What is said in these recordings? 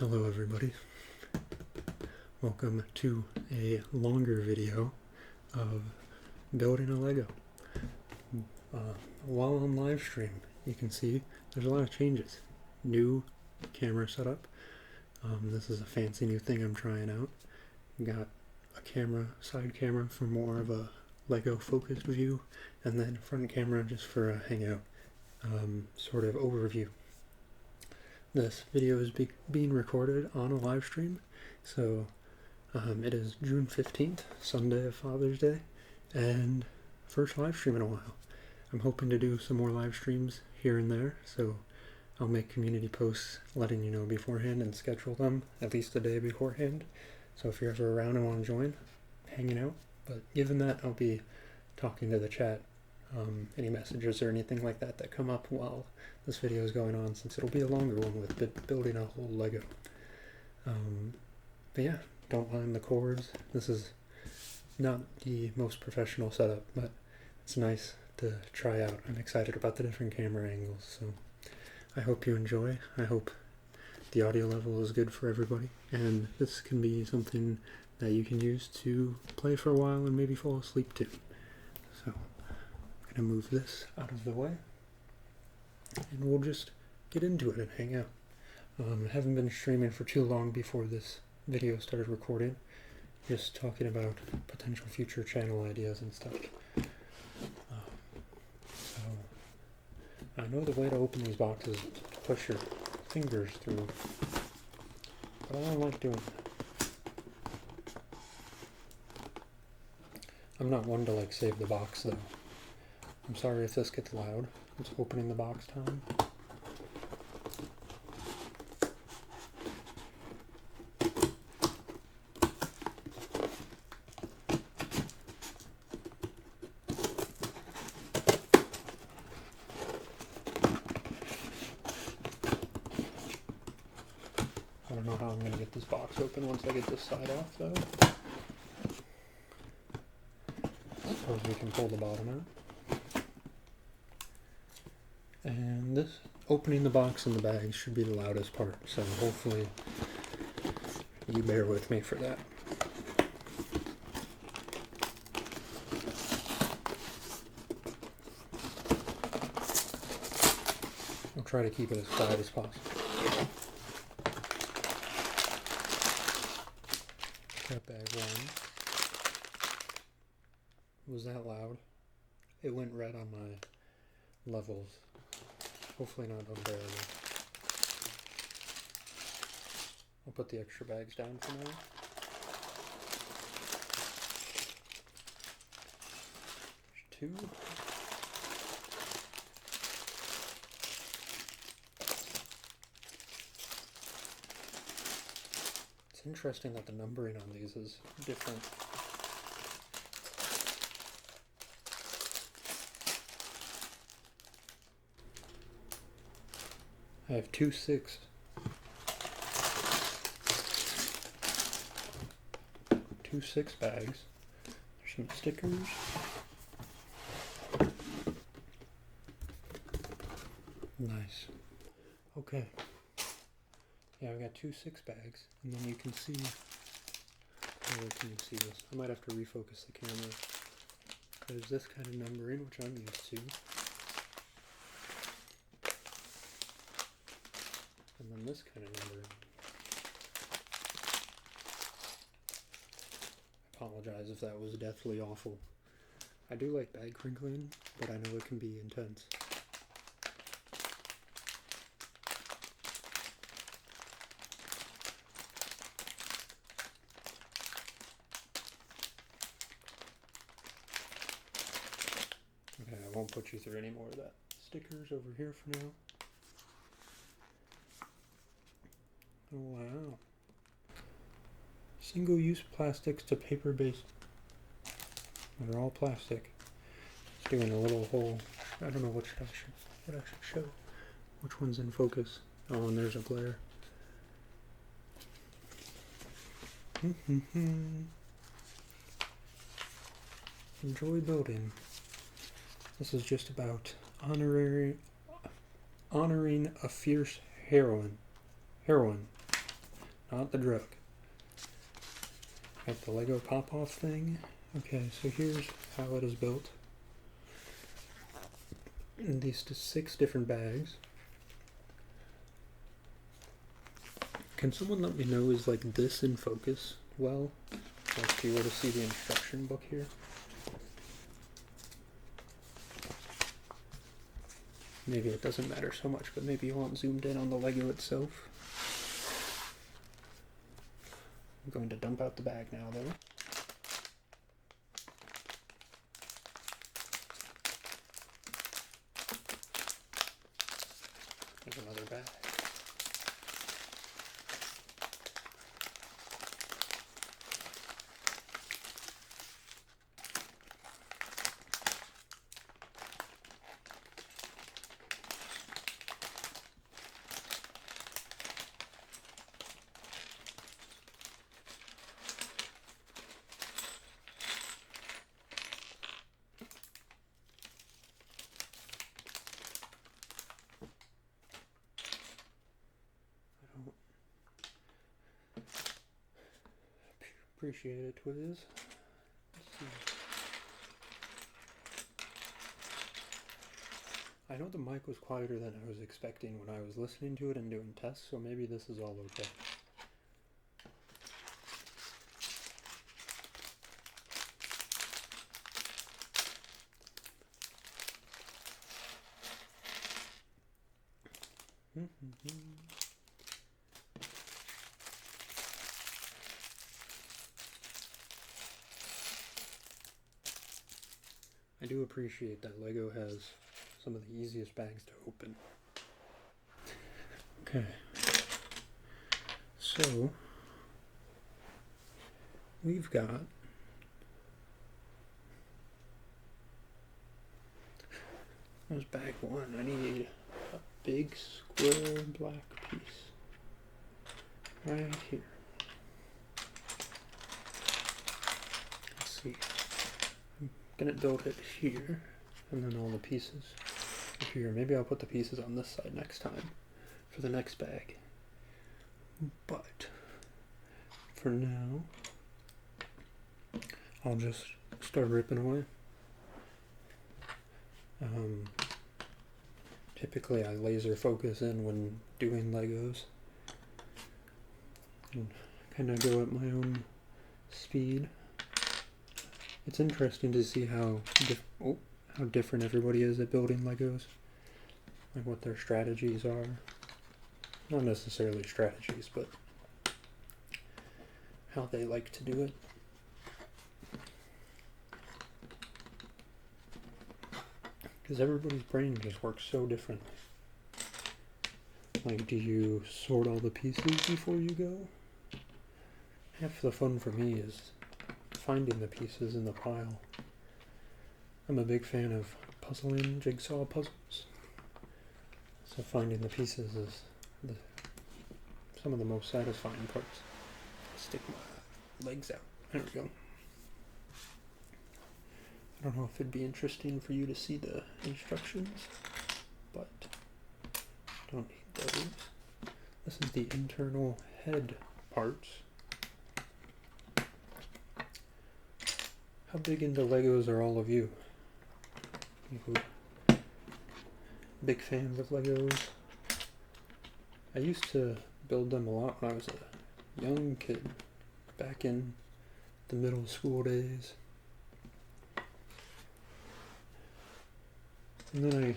Hello everybody, welcome to a longer video of building a Lego. While on live stream, you can see there's a lot of changes. New camera setup. This is a fancy new thing I'm trying out. Got a camera, side camera for more of a Lego focused view, and then front camera just for a hangout sort of overview. This video is being recorded on a live stream, so it is June 15th, Sunday of Father's Day, and first live stream in a while. I'm hoping to do some more live streams here and there, so I'll make community posts letting you know beforehand and schedule them at least a day beforehand. So if you're ever around and want to join, hanging out. But given that, I'll be talking to the chat, any messages or anything like that that come up while this video is going on, since it'll be a longer one with building a whole Lego. But yeah, don't mind the cords. This is not the most professional setup, but it's nice to try out. I'm excited about the different camera angles, so I hope you enjoy. I hope the audio level is good for everybody, and this can be something that you can use to play for a while and maybe fall asleep to. So I'm going to move this out of the way, and we'll just get into it and hang out. I haven't been streaming for too long before this video started recording, just talking about potential future channel ideas and stuff. So I know the way to open these boxes is to push your fingers through, but I don't like doing that. I'm not one to like save the box though. I'm sorry if this gets loud. It's opening the box time. I don't know how I'm going to get this box open once I get this side off though. Suppose we can pull the bottom out. And this opening the box and the bag should be the loudest part, so hopefully you bear with me for that. I'll try to keep it as quiet as possible. Got bag one. Was that loud? It went red on my levels. Hopefully not unbearable. I'll put the extra bags down for now. There's two. It's interesting that the numbering on these is different. I have 2 6. 2 6 bags. There's some stickers. Nice. Okay. Yeah, I've got 2 6 bags, and then you can see. Where can you see this? I might have to refocus the camera. There's this kind of numbering, which I'm used to. And then this kind of numbering. I apologize if that was deathly awful. I do like bag crinkling, but I know it can be intense. Okay, I won't put you through any more of that. Stickers over here for now. Oh, wow. Single-use plastics to paper-based. They're all plastic. It's doing a little hole. I don't know what I should show. Which one's in focus? Oh, and there's a glare. Enjoy building. This is just about honoring a fierce heroine. not the drug. Got the Lego pop-off thing. Okay, so here's how it is built. In these 6 different bags. Can someone let me know, is like this in focus well? Like if you were to see the instruction book here. Maybe it doesn't matter so much, but maybe you want zoomed in on the Lego itself. I'm going to dump out the bag now though. There's another bag. Appreciate it, Twiz. Let's see. I know the mic was quieter than I was expecting when I was listening to it and doing tests, so maybe this is all okay. I do appreciate that Lego has some of the easiest bags to open. Okay, so we've got there's bag 1. I need a big square black piece right here. Let's see. I'm gonna build it here, and then all the pieces here. Maybe I'll put the pieces on this side next time for the next bag. But for now, I'll just start ripping away. Typically I laser focus in when doing Legos and kind of go at my own speed. It's interesting to see how different everybody is at building Legos, like what their strategies are. Not necessarily strategies, but how they like to do it. Because everybody's brain just works so differently. Like, do you sort all the pieces before you go? Half the fun for me is finding the pieces in the pile. I'm a big fan of puzzling jigsaw puzzles. So finding the pieces is some of the most satisfying parts. Stick my legs out. There we go. I don't know if it'd be interesting for you to see the instructions, but don't need those. This is the internal head parts. How big into Legos are all of you? Big fans of Legos. I used to build them a lot when I was a young kid, back in the middle school days. And then I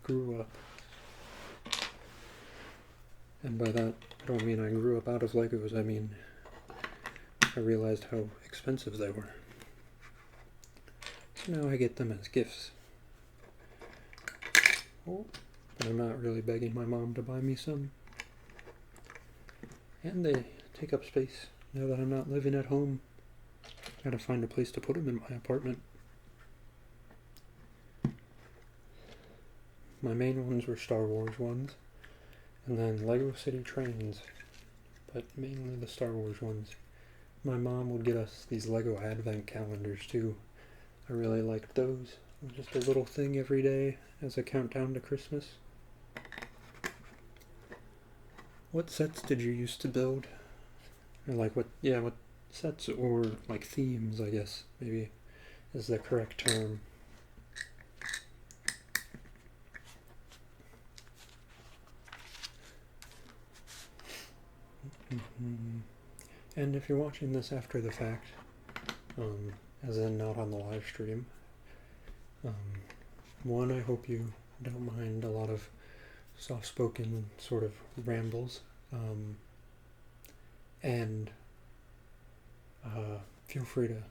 grew up. And by that, I don't mean I grew up out of Legos, I mean I realized how expensive they were. So now I get them as gifts. Oh, but I'm not really begging my mom to buy me some. And they take up space. Now that I'm not living at home, gotta find a place to put them in my apartment. My main ones were Star Wars ones, and then Lego City Trains, but mainly the Star Wars ones. My mom would get us these Lego Advent calendars too. I really liked those. Just a little thing every day as a countdown to Christmas. What sets did you used to build or like what sets or like themes, I guess, maybe is the correct term. And if you're watching this after the fact, as in not on the live stream, one, I hope you don't mind a lot of soft-spoken sort of rambles, and feel free to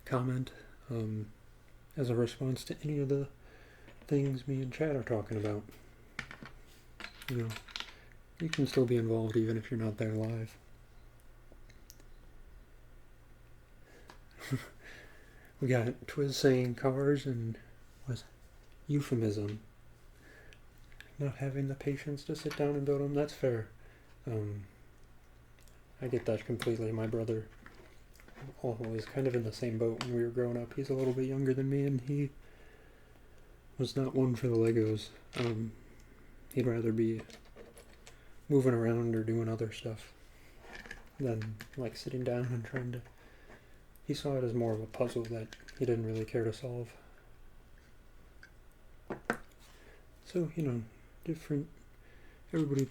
comment as a response to any of the things me and Chad are talking about. You know, you can still be involved even if you're not there live. We got Twiz saying cars and was euphemism. Not having the patience to sit down and build them, that's fair. I get that completely. My brother was kind of in the same boat when we were growing up. He's a little bit younger than me, and he was not one for the Legos. He'd rather be moving around or doing other stuff than like sitting down and trying to. He saw it as more of a puzzle that he didn't really care to solve. So, you know, different. Everybody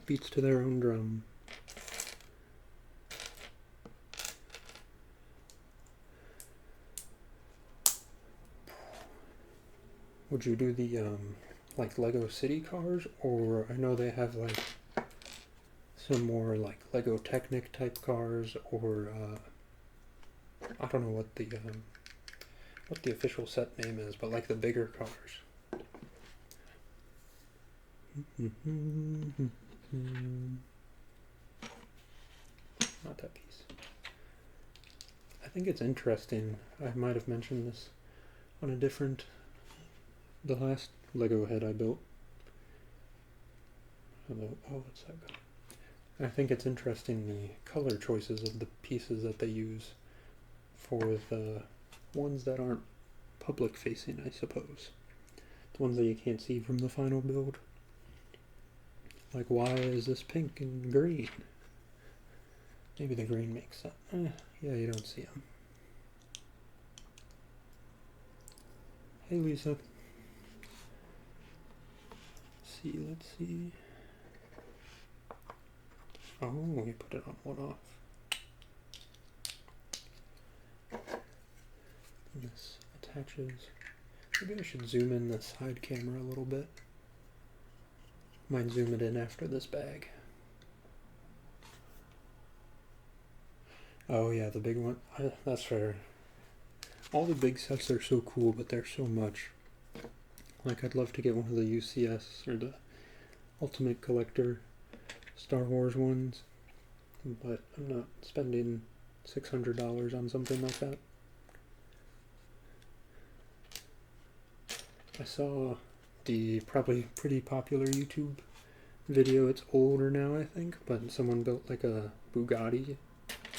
beats to their own drum. Would you do the like Lego City cars, or I know they have like some more like Lego Technic type cars, or I don't know what the official set name is, but like the bigger cars. Not that piece. I think it's interesting. I might have mentioned this on the last Lego head I built. What's that called? I think it's interesting the color choices of the pieces that they use for the ones that aren't public facing, I suppose. The ones that you can't see from the final build. Like, why is this pink and green? Maybe the green makes sense. Yeah, you don't see them. Hey, Lisa. Let's see. Oh, we put it on one off. And this attaches. Maybe I should zoom in the side camera a little bit. Might zoom it in after this bag. Oh yeah, the big one. That's fair. All the big sets are so cool, but they're so much. Like, I'd love to get one of the UCS or the Ultimate Collector Star Wars ones, but I'm not spending $600 on something like that. I saw the probably pretty popular YouTube video. It's older now, I think, but someone built like a Bugatti,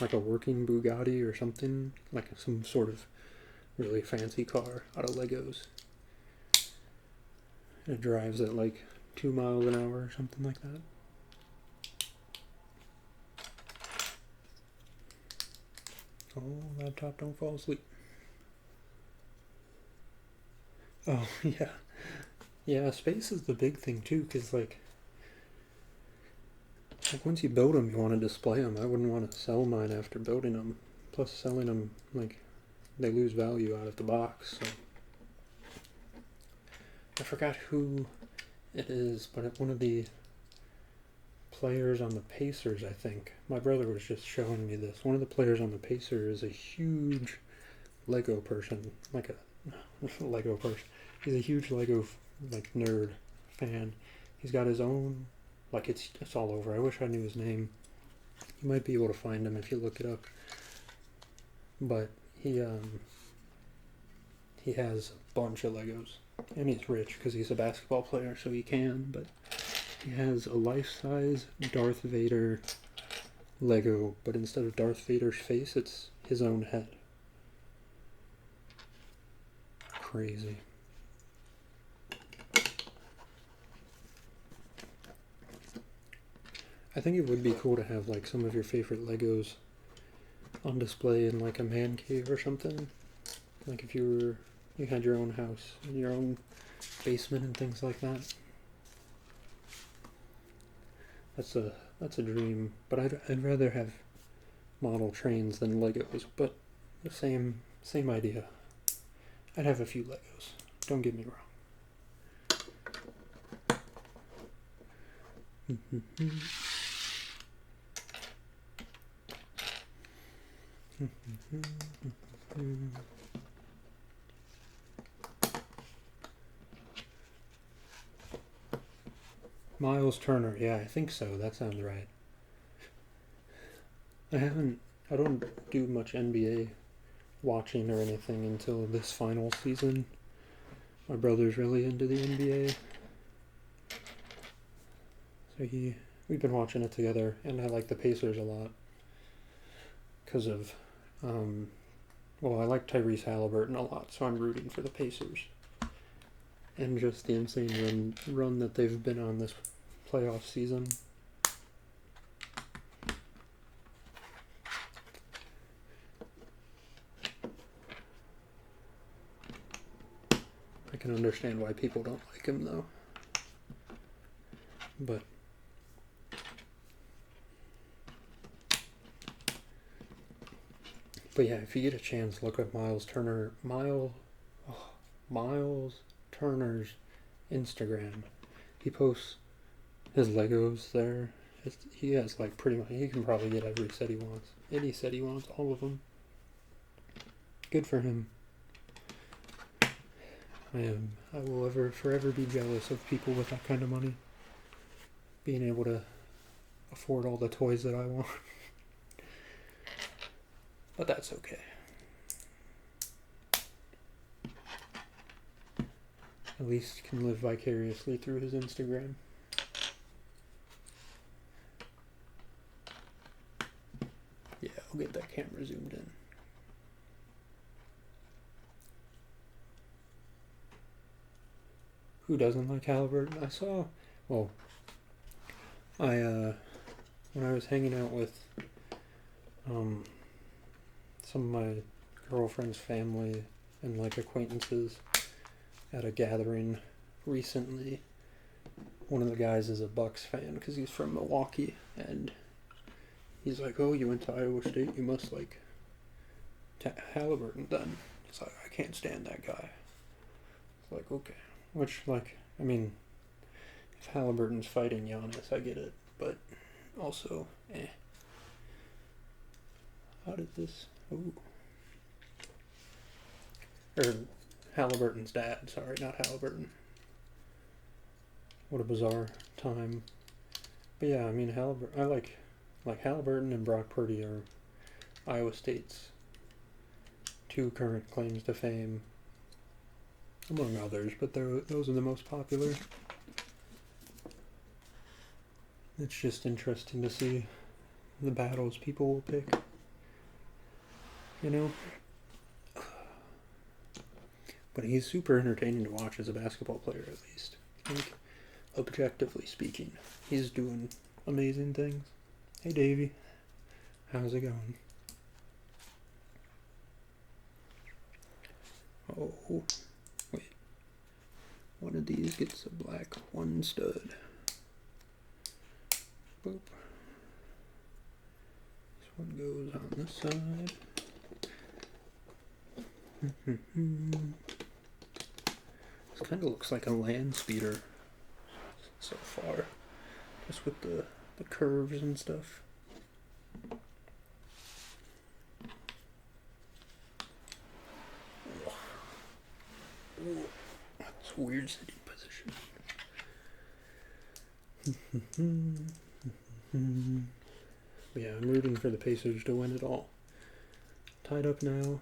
like a working Bugatti or something, like some sort of really fancy car out of Legos. It drives at like 2 miles an hour or something like that. Oh, laptop, don't fall asleep. Oh, yeah. Yeah, space is the big thing too, because like once you build them, you want to display them. I wouldn't want to sell mine after building them. Plus, selling them, like, they lose value out of the box, so. I forgot who it is, but one of the players on the Pacers, I think. My brother was just showing me this. One of the players on the Pacers is a huge Lego person. Like a Lego person. He's a huge Lego, like, nerd fan. He's got his own, like, it's all over. I wish I knew his name. You might be able to find him if you look it up. But he has a bunch of Legos. And he's rich because he's a basketball player, so he can, but he has a life-size Darth Vader Lego, but instead of Darth Vader's face, it's his own head. Crazy. I think it would be cool to have like some of your favorite Legos on display in like a man cave or something. Like if you had your own house, your own basement and things like that. That's a dream, but I'd rather have model trains than Legos, but the same idea. I'd have a few Legos, don't get me wrong. Miles Turner, yeah, I think so, that sounds right. I don't do much NBA watching or anything until this final season. My brother's really into the NBA. So we've been watching it together, and I like the Pacers a lot. Because of, I like Tyrese Halliburton a lot, so I'm rooting for the Pacers. And just the insane run that they've been on this playoff season. I can understand why people don't like him, though. But yeah, if you get a chance, look up Miles Turner's Instagram. He posts his Legos there. He has like pretty much, he can probably get every set he wants. Any set he wants, all of them. Good for him. I will forever be jealous of people with that kind of money. Being able to afford all the toys that I want. But that's okay. At least can live vicariously through his Instagram. Yeah, I'll get that camera zoomed in. Who doesn't like Halliburton? When I was hanging out with some of my girlfriend's family and like acquaintances at a gathering recently, one of the guys is a Bucks fan because he's from Milwaukee, and he's like, "Oh, you went to Iowa State? You must like Halliburton then." It's like, I can't stand that guy. It's like, okay. Which, like, I mean, if Halliburton's fighting Giannis, I get it. But also, How did this... Ooh. Or Halliburton's dad. Sorry, not Halliburton. What a bizarre time. But yeah, I mean, I like Halliburton and Brock Purdy are Iowa State's two current claims to fame, among others, but those are the most popular. It's just interesting to see the battles people will pick. You know? But he's super entertaining to watch as a basketball player, at least. Like, objectively speaking, he's doing amazing things. Hey, Davey. How's it going? Oh, wait. One of these gets a black one stud. Boop. This one goes on this side. This kind of looks like a land speeder so far, just with the curves and stuff. Ooh, that's weird sitting position. Yeah, I'm rooting for the Pacers to win it all. Tied up now.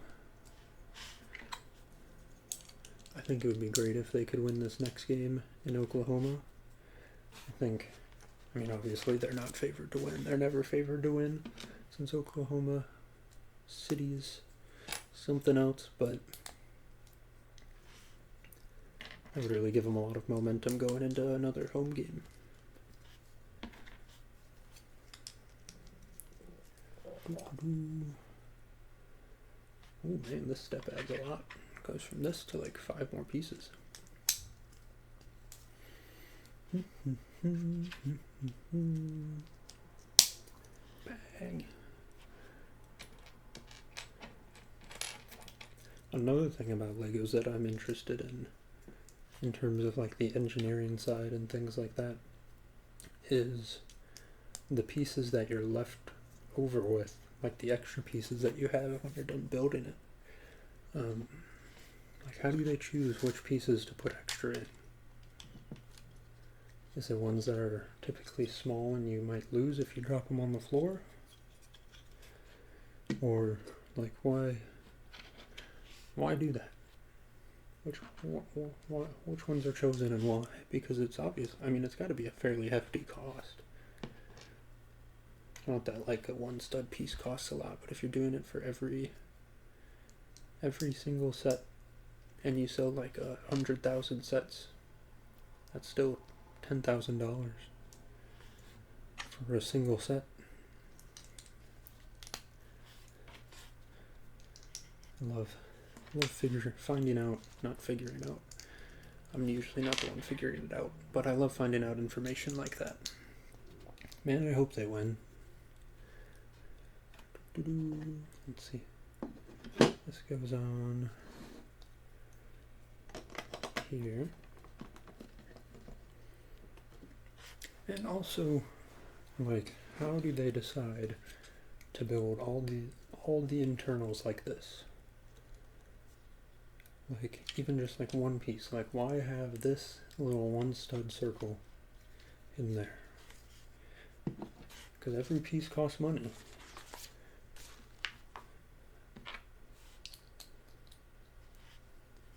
I think it would be great if they could win this next game in Oklahoma. I mean, obviously they're not favored to win. They're never favored to win, since Oklahoma City's something else, but I would really give them a lot of momentum going into another home game. Oh man, this step adds a lot. Goes from this to like 5 more pieces. Bang. Another thing about Legos that I'm interested in terms of like the engineering side and things like that, is the pieces that you're left over with, like the extra pieces that you have when you're done building it. Like how do they choose which pieces to put extra in? Is it ones that are typically small and you might lose if you drop them on the floor? Or like why do that? Which ones are chosen and why? Because it's obvious. I mean, it's got to be a fairly hefty cost. Not that like a one stud piece costs a lot, but if you're doing it for every single set, and you sell like 100,000 sets, that's still $10,000 for a single set. I love finding out, not figuring out. I'm usually not the one figuring it out, but I love finding out information like that. Man, I hope they win. Let's see. This goes on here. And also, like, how do they decide to build all the internals like this? Like, even just like one piece, like why have this little one stud circle in there? Because every piece costs money.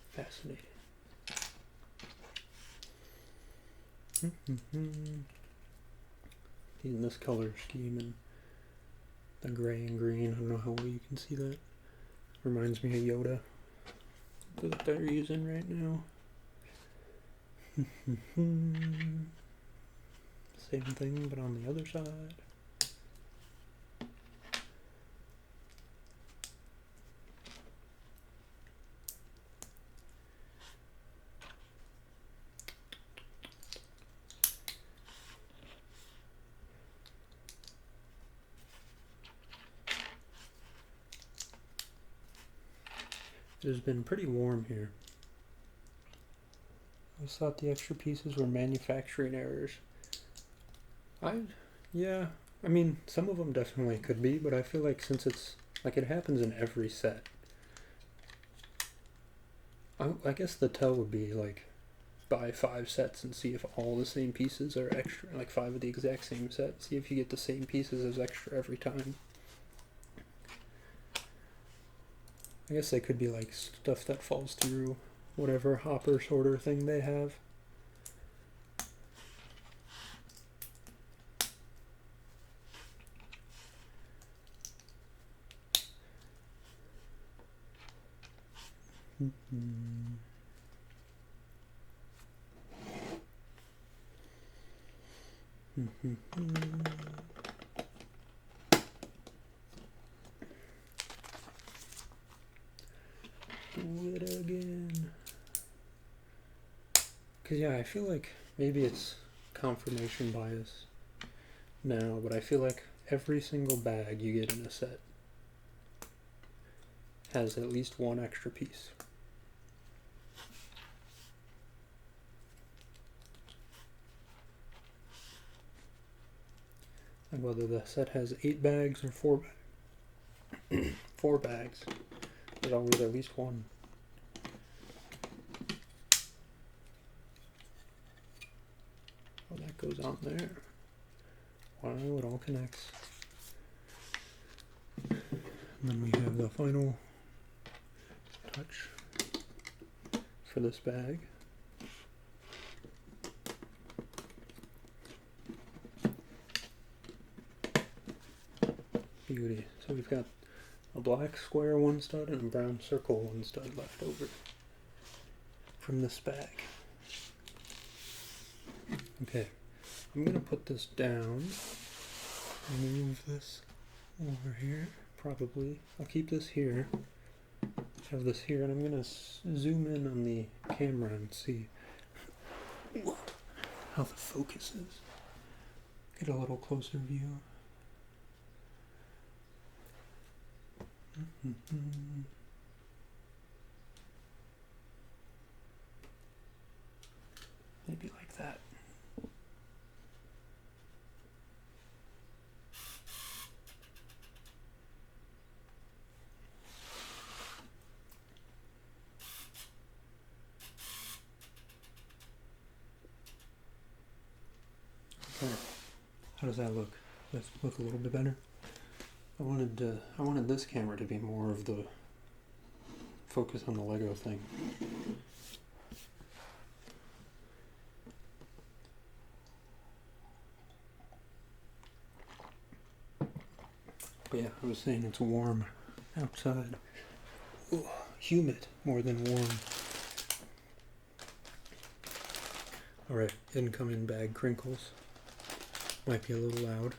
Fascinating. Using this color scheme and the gray and green, I don't know how well you can see that. Reminds me of Yoda that they're using right now. Same thing, but on the other side. It has been pretty warm here. I just thought the extra pieces were manufacturing errors. I mean, some of them definitely could be, but I feel like since it's, like it happens in every set. I guess the tell would be like, buy 5 sets and see if all the same pieces are extra, like 5 of the exact same set. See if you get the same pieces as extra every time. I guess they could be like stuff that falls through whatever hopper sorter thing they have. Do it again. Because yeah, I feel like maybe it's confirmation bias now, but I feel like every single bag you get in a set has at least one extra piece. And whether the set has 8 bags or 4 bags, there's always at least one. Oh, that goes on there. Wow, it all connects. And then we have the final touch for this bag. Beauty. So we've got a black square one stud and a brown circle one stud left over from this bag. Okay, I'm gonna put this down, remove this over here, probably. I'll keep this here, have this here, and I'm gonna zoom in on the camera and see how the focus is. Get a little closer view. Maybe like that. Okay. How does that look? Does it look a little bit better? I wanted this camera to be more of the focus on the Lego thing. But yeah, I was saying it's warm outside. Ooh, humid more than warm. Alright, incoming bag crinkles. Might be a little loud.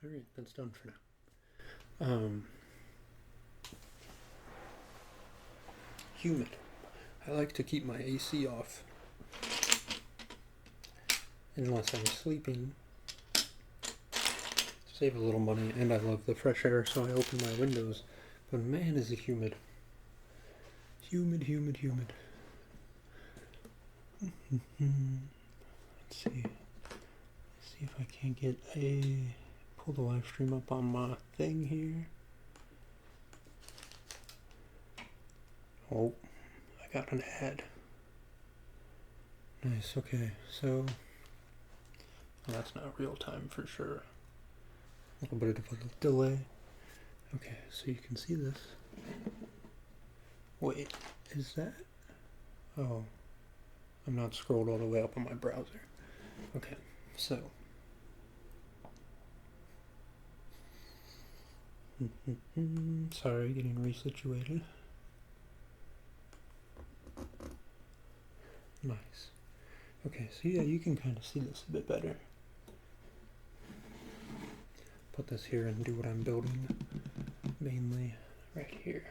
Alright, that's done for now. Humid. I like to keep my AC off. Unless I'm sleeping. Save a little money, and I love the fresh air, so I open my windows. But man, is it humid. Humid, humid, humid. Let's see. See if I can't get pull the live stream up on my thing here. Oh, I got an ad. Nice, okay, so well, that's not real time for sure. A little bit of a delay. Okay, so you can see this. Wait, is that? Oh, I'm not scrolled all the way up on my browser. Okay, so. Sorry, getting resituated. Nice. Okay, so yeah, you can kind of see this a bit better. Put this here and do what I'm building, mainly right here.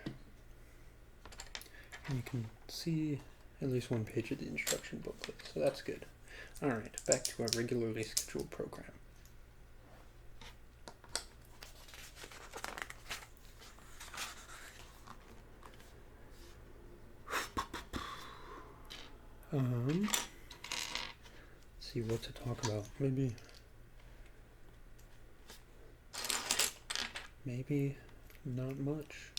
And you can see at least one page of the instruction booklet, so that's good. Alright, back to our regularly scheduled program. Let's see what to talk about. Maybe not much.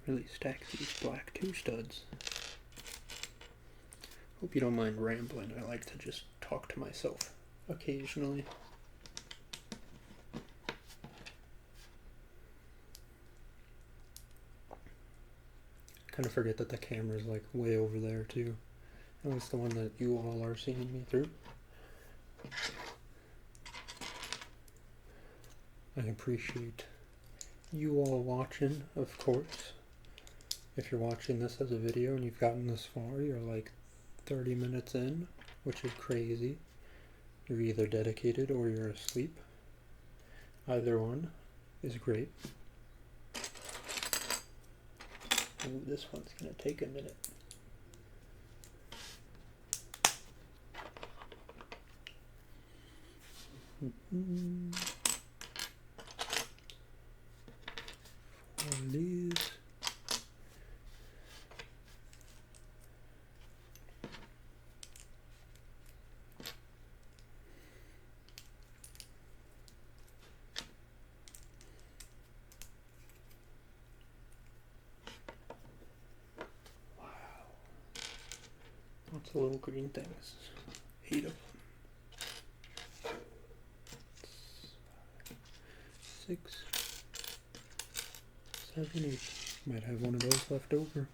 Really stack these black 2 studs. Hope you don't mind rambling. I like to just talk to myself occasionally. Kind of forget that the camera's like way over there too. At least the one that you all are seeing me through. I appreciate you all watching, of course. If you're watching this as a video and you've gotten this far, you're like 30 minutes in, which is crazy. You're either dedicated or you're asleep. Either one is great. Ooh, this one's gonna take a minute. For these. Lots of little green things. 8 of them. 6, 7, 8. Might have one of those left over.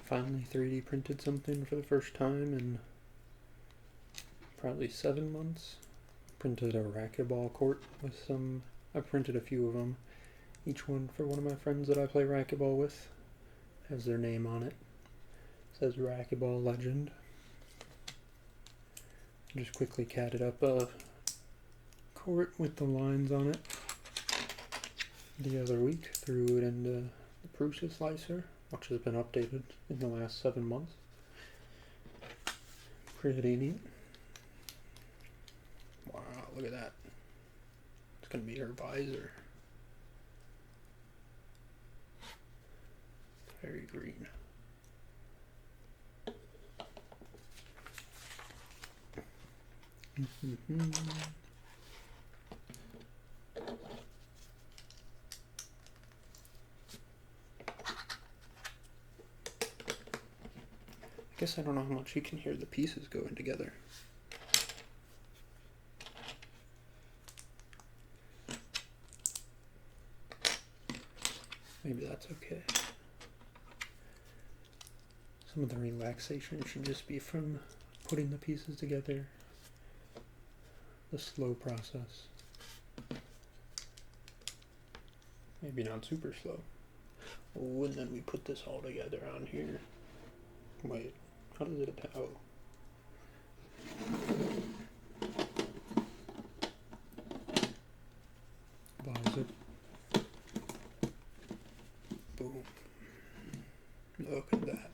Finally 3D printed something for the first time in probably 7 months. Printed a racquetball court with some, I printed a few of them. Each one for one of my friends that I play racquetball with. Has their name on it. It says Racquetball Legend. Just quickly catted up a court with the lines on it the other week. Threw it into the Prusa slicer, which has been updated in the last 7 months. Pretty neat. Wow, look at that. It's gonna be her visor. Very green. I guess I don't know how much you can hear the pieces going together. Maybe that's okay. Some of the relaxation should just be from putting the pieces together. The slow process. Maybe not super slow. Oh, and then we put this all together on here. Wait, how does it attach? Oh. Visor. Boom. Look at that.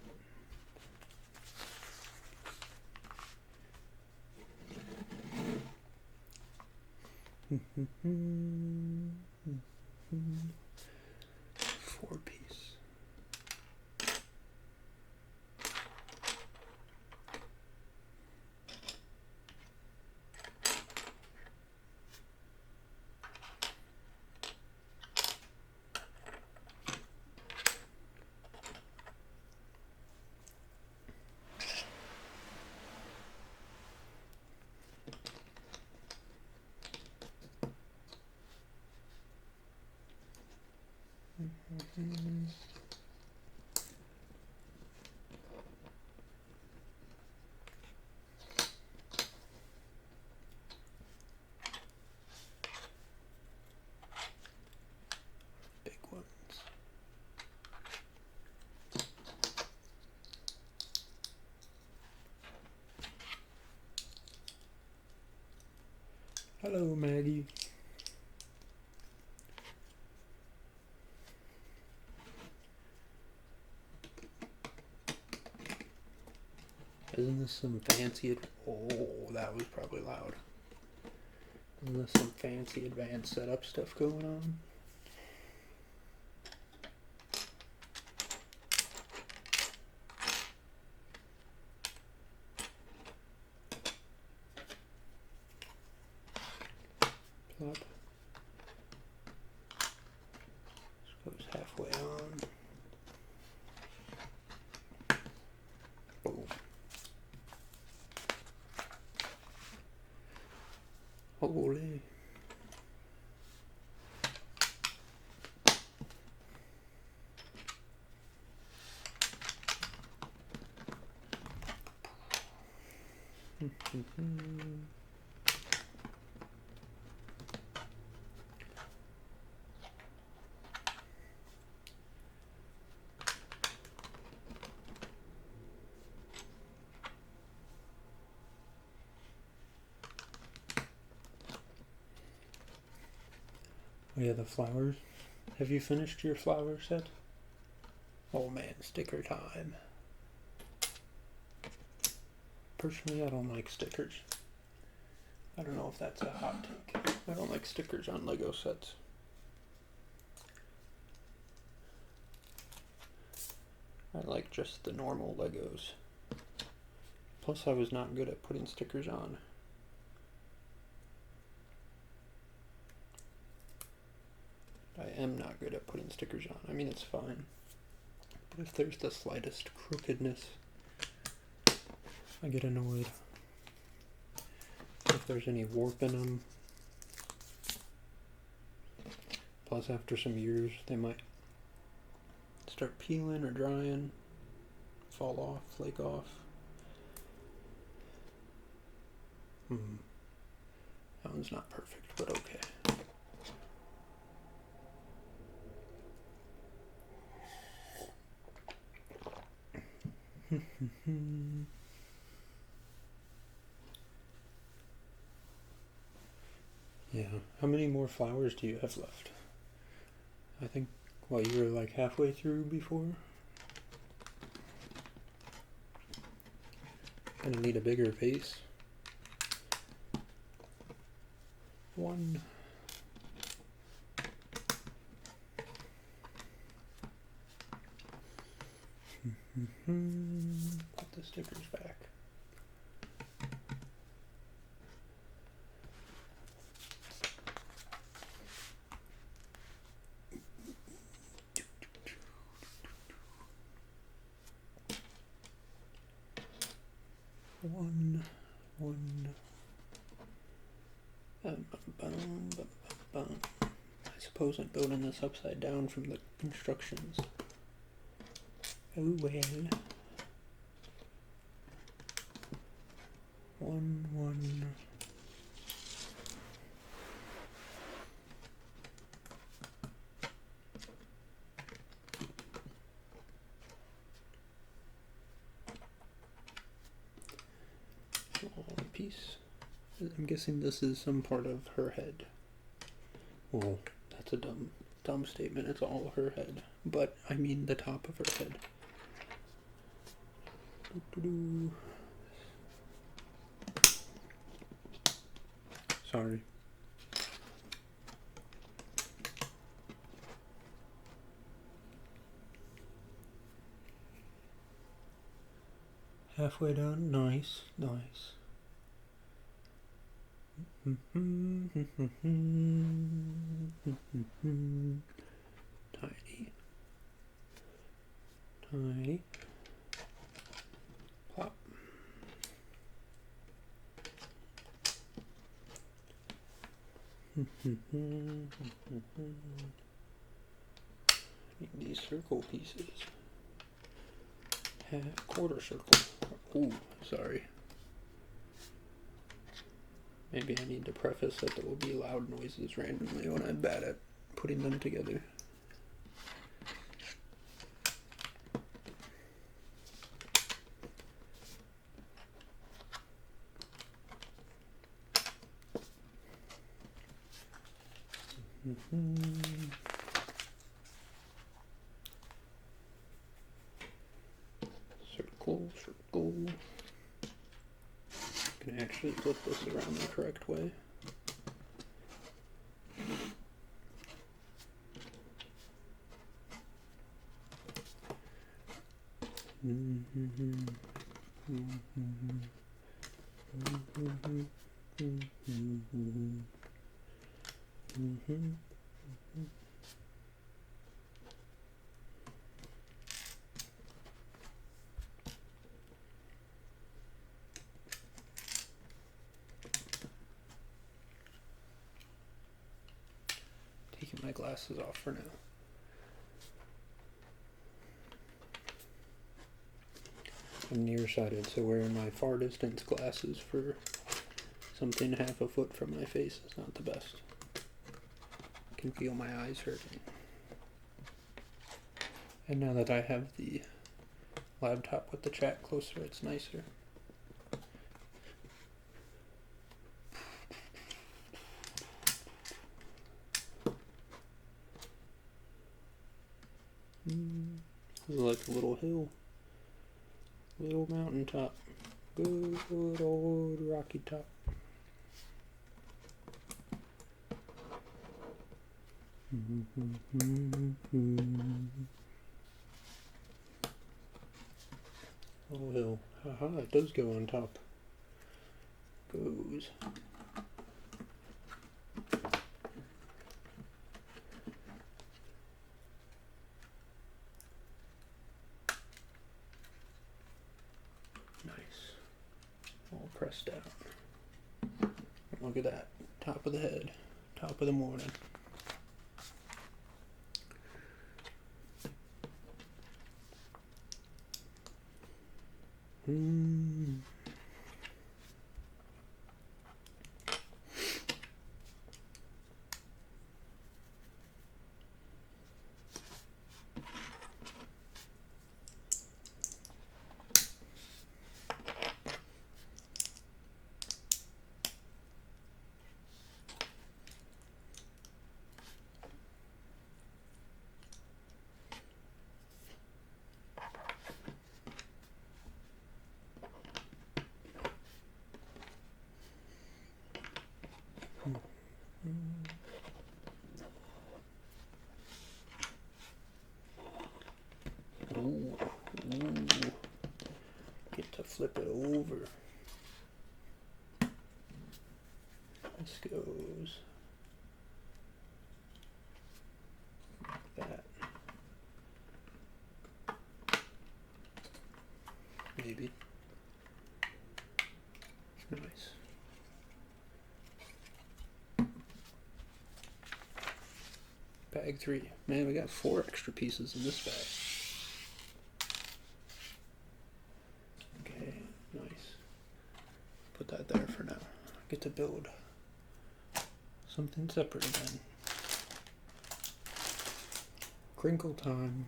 Four piece. Big ones. Hello, Maggie. Isn't this some fancy... Oh, that was probably loud. Isn't this some fancy advanced setup stuff going on? Plop. This goes halfway on. Boom. Holy. Oh yeah, the flowers. Have you finished your flower set? Oh man, sticker time. Personally, I don't like stickers. I don't know if that's a hot take. I don't like stickers on Lego sets. I like just the normal Legos. Plus, I was not good at putting stickers on. I am not good at putting stickers on. I mean, it's fine. But if there's the slightest crookedness, I get annoyed. If there's any warp in them. Plus, after some years, they might start peeling or drying, fall off, flake off. That one's not perfect, but okay. Yeah, how many more flowers do you have left? I think, well, you were like halfway through before? Gonna need a bigger vase. One. Put the stickers back. One. I suppose I'm building this upside down from the instructions. Oh well. One. Small piece. I'm guessing this is some part of her head. Well, that's a dumb statement. It's all her head. But I mean the top of her head. Sorry. Halfway done. Nice. Tiny. Plop. Need these circle pieces. Half quarter circle. Ooh, sorry. Maybe I need to preface that there will be loud noises randomly when I'm bad at putting them together. Circle. Can actually flip this around the correct way. Taking my glasses off for now. I'm nearsighted, so wearing my far distance glasses for something half a foot from my face is not the best. I can feel my eyes hurting. And now that I have the laptop with the chat closer, it's nicer. This is like a little hill. Little mountaintop. Good old rocky top. Little hill. Haha, it does go on top. Goes. all pressed down. Look at that, top of the head, top of the morning. Ooh, get to flip it over. This goes like that. Maybe. Nice. Bag 3. Man, we got 4 extra pieces in this bag. Okay, nice. Put that there for now. Get to build something separate again. Crinkle time.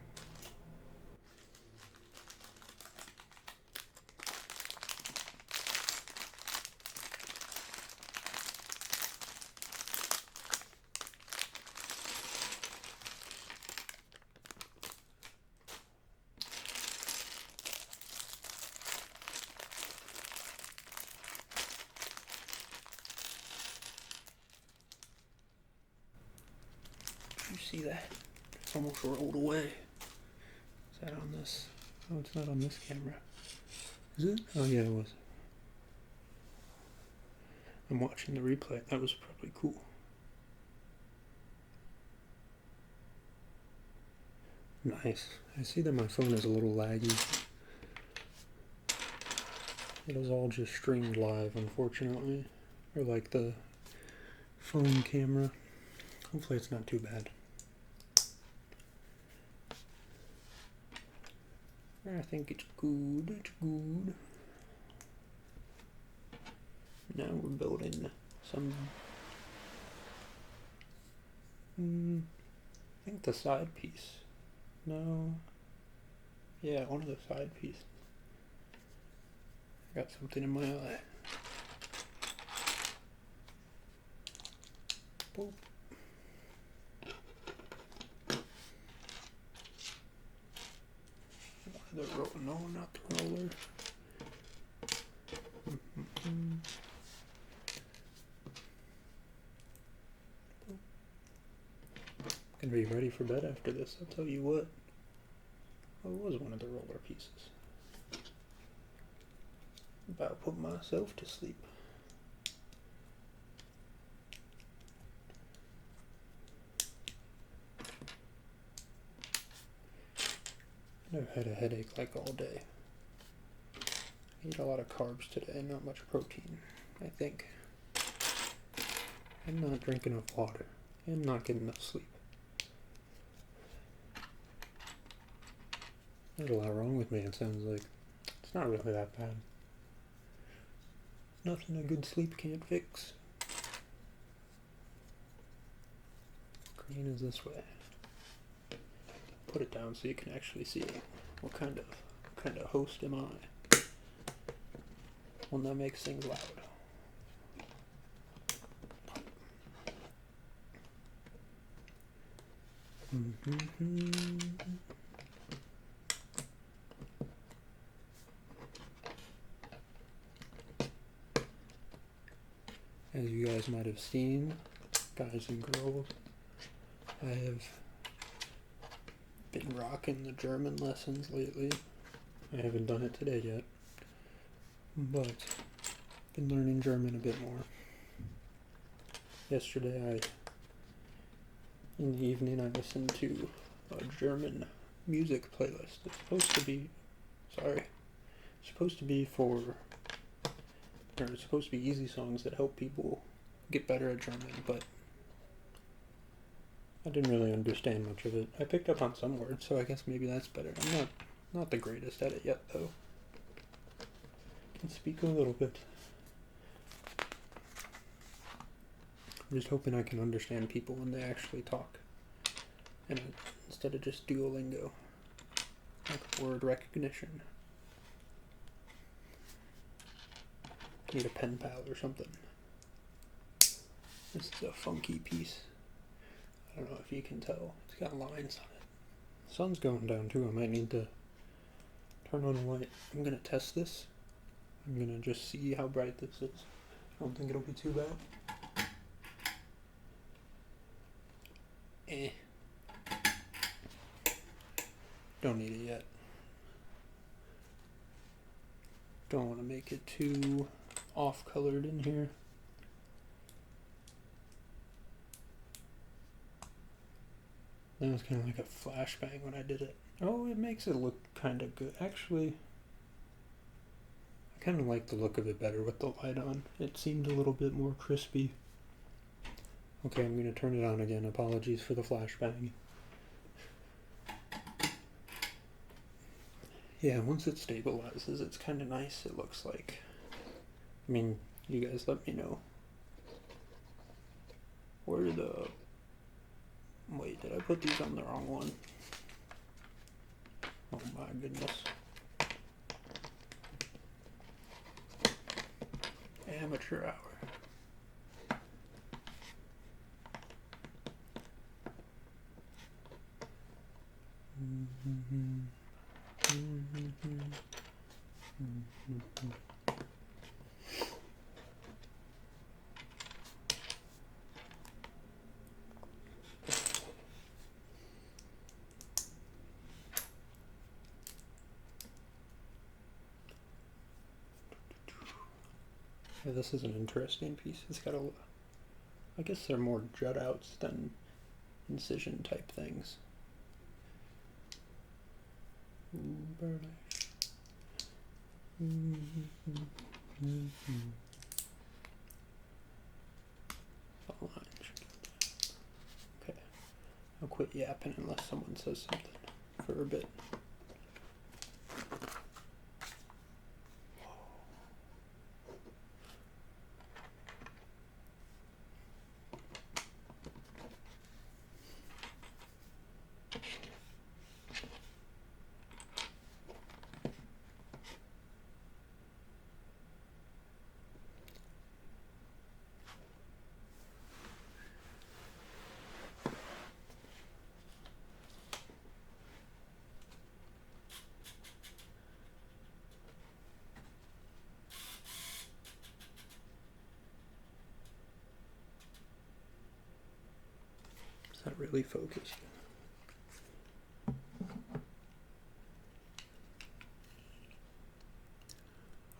You see that? It's almost rolled away. Is that on this? Oh, it's not on this camera. Is it? Oh yeah, it was. I'm watching the replay. That was probably cool. Nice. I see that my phone is a little laggy. It is all just streamed live, unfortunately. Or like the phone camera. Hopefully it's not too bad. I think it's good, it's good. Now we're building some, I think the side piece. No. Yeah, one of the side pieces. I got something in my eye. Boop. No, not the roller. Gonna be ready for bed after this, I'll tell you what. Oh, it was one of the roller pieces. About to put myself to sleep. Never had a headache like all day. I ate a lot of carbs today, not much protein, I think. I'm not drinking enough water. I'm not getting enough sleep. There's a lot wrong with me, it sounds like. It's not really that bad. Nothing a good sleep can't fix. Green is this way. Put it down so you can actually see what kind of host am I. One that makes things loud. As you guys might have seen, guys and girls, I have been rocking the German lessons lately. I haven't done it today yet, but been learning German a bit more. Yesterday in the evening I listened to a German music playlist. It's supposed to be for or it's supposed to be easy songs that help people get better at drumming, but I didn't really understand much of it. I picked up on some words, so I guess maybe that's better. I'm not the greatest at it yet, though. I can speak a little bit. I'm just hoping I can understand people when they actually talk, and instead of just Duolingo, like word recognition. Need a pen pal or something. This is a funky piece. I don't know if you can tell. It's got lines on it. The sun's going down too. I might need to turn on a light. I'm gonna test this. I'm gonna just see how bright this is. I don't think it'll be too bad. Don't need it yet. Don't want to make it too off-colored in here. That was kind of like a flashbang when I did it. Oh, it makes it look kind of good. Actually, I kind of like the look of it better with the light on. It seemed a little bit more crispy. Okay, I'm going to turn it on again. Apologies for the flashbang. Yeah, once it stabilizes, it's kind of nice, it looks like. I mean, you guys let me know. Where the... Wait, did I put these on the wrong one? Oh my goodness. Amateur hour. Yeah, this is an interesting piece. It's got a... I guess they're more jut outs than incision type things. Burnish. Okay. I'll quit yapping unless someone says something for a bit. Is that really focused?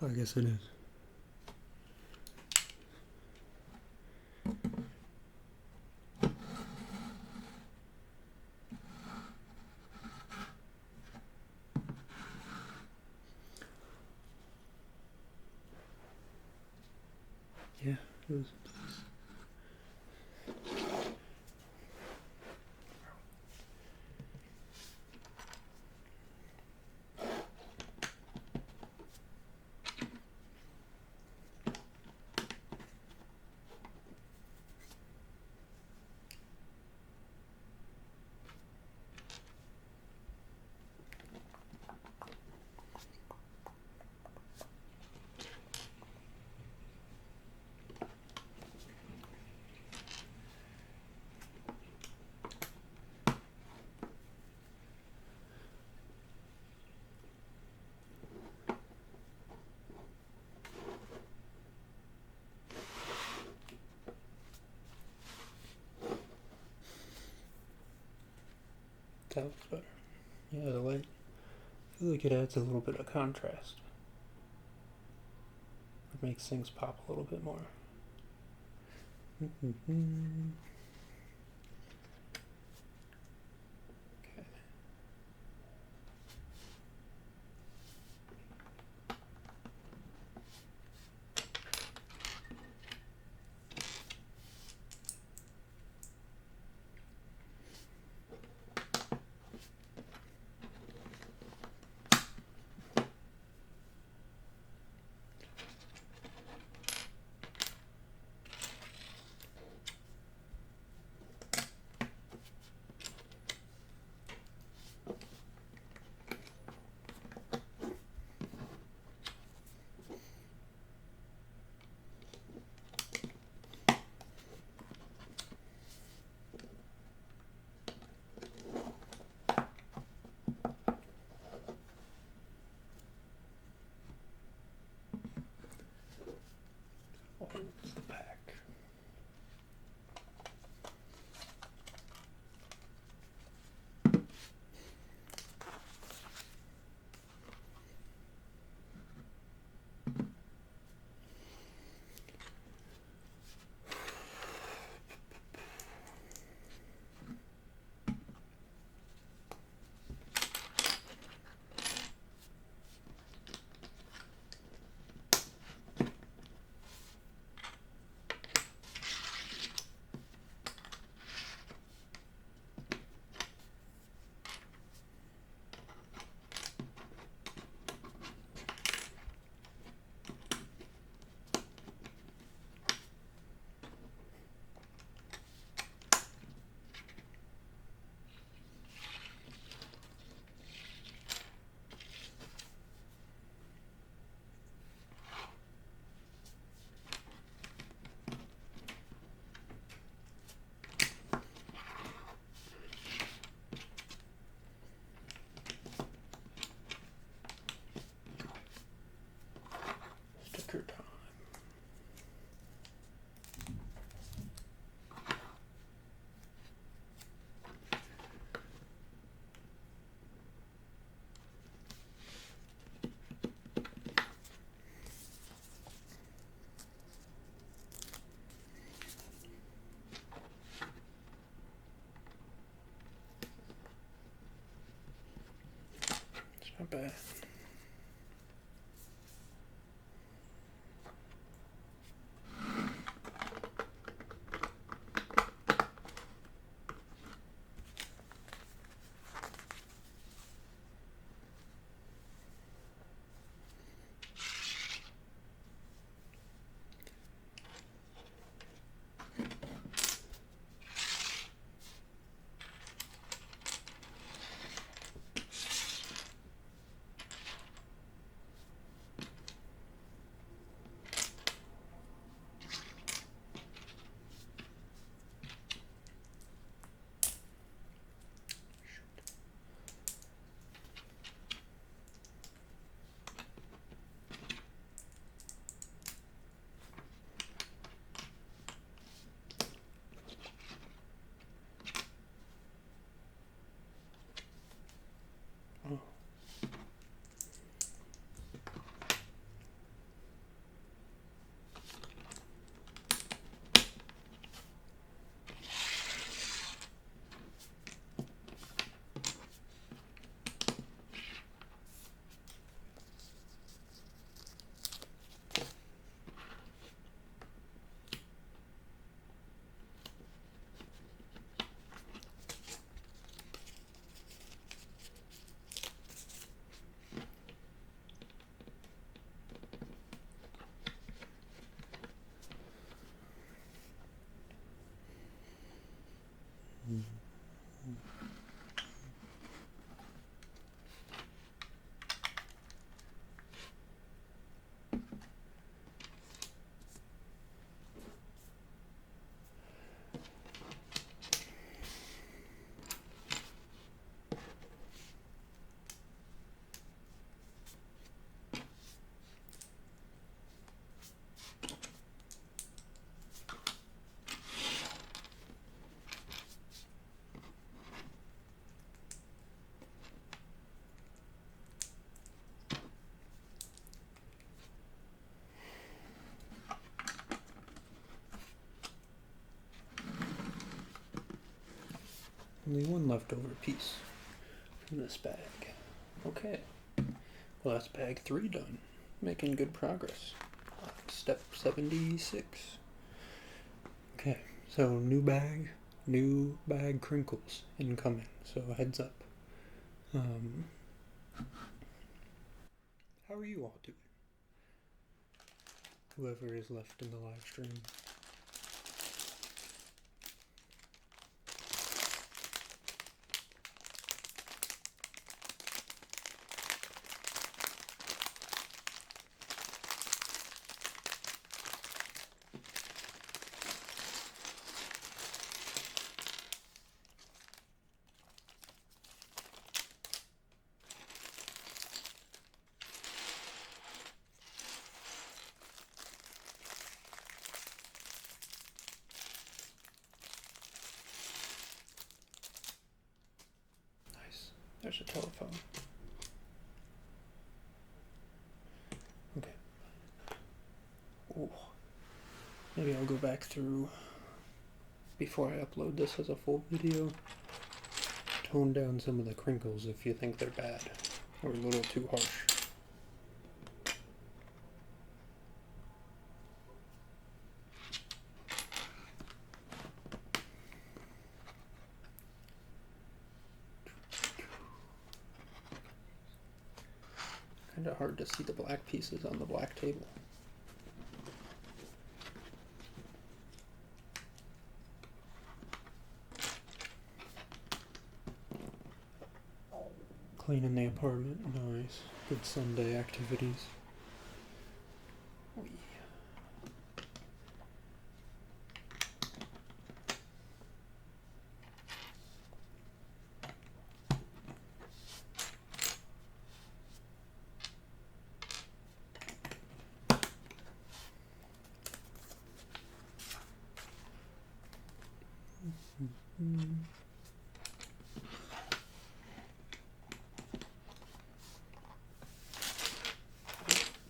I guess it is. Yeah, it was. That looks better. Yeah, the light. I feel like it adds a little bit of contrast. It makes things pop a little bit more. Okay. that. Oh. Only one leftover piece from this bag. Okay. Well, that's bag 3 done. Making good progress. Step 76. Okay, so new bag crinkles incoming, so heads up. How are you all doing? Whoever is left in the live stream. There's a telephone. Okay. Ooh. Maybe I'll go back through before I upload this as a full video. Tone down some of the crinkles if you think they're bad or a little too harsh. Kind of hard to see the black pieces on the black table. Cleaning the apartment, nice. Good Sunday activities.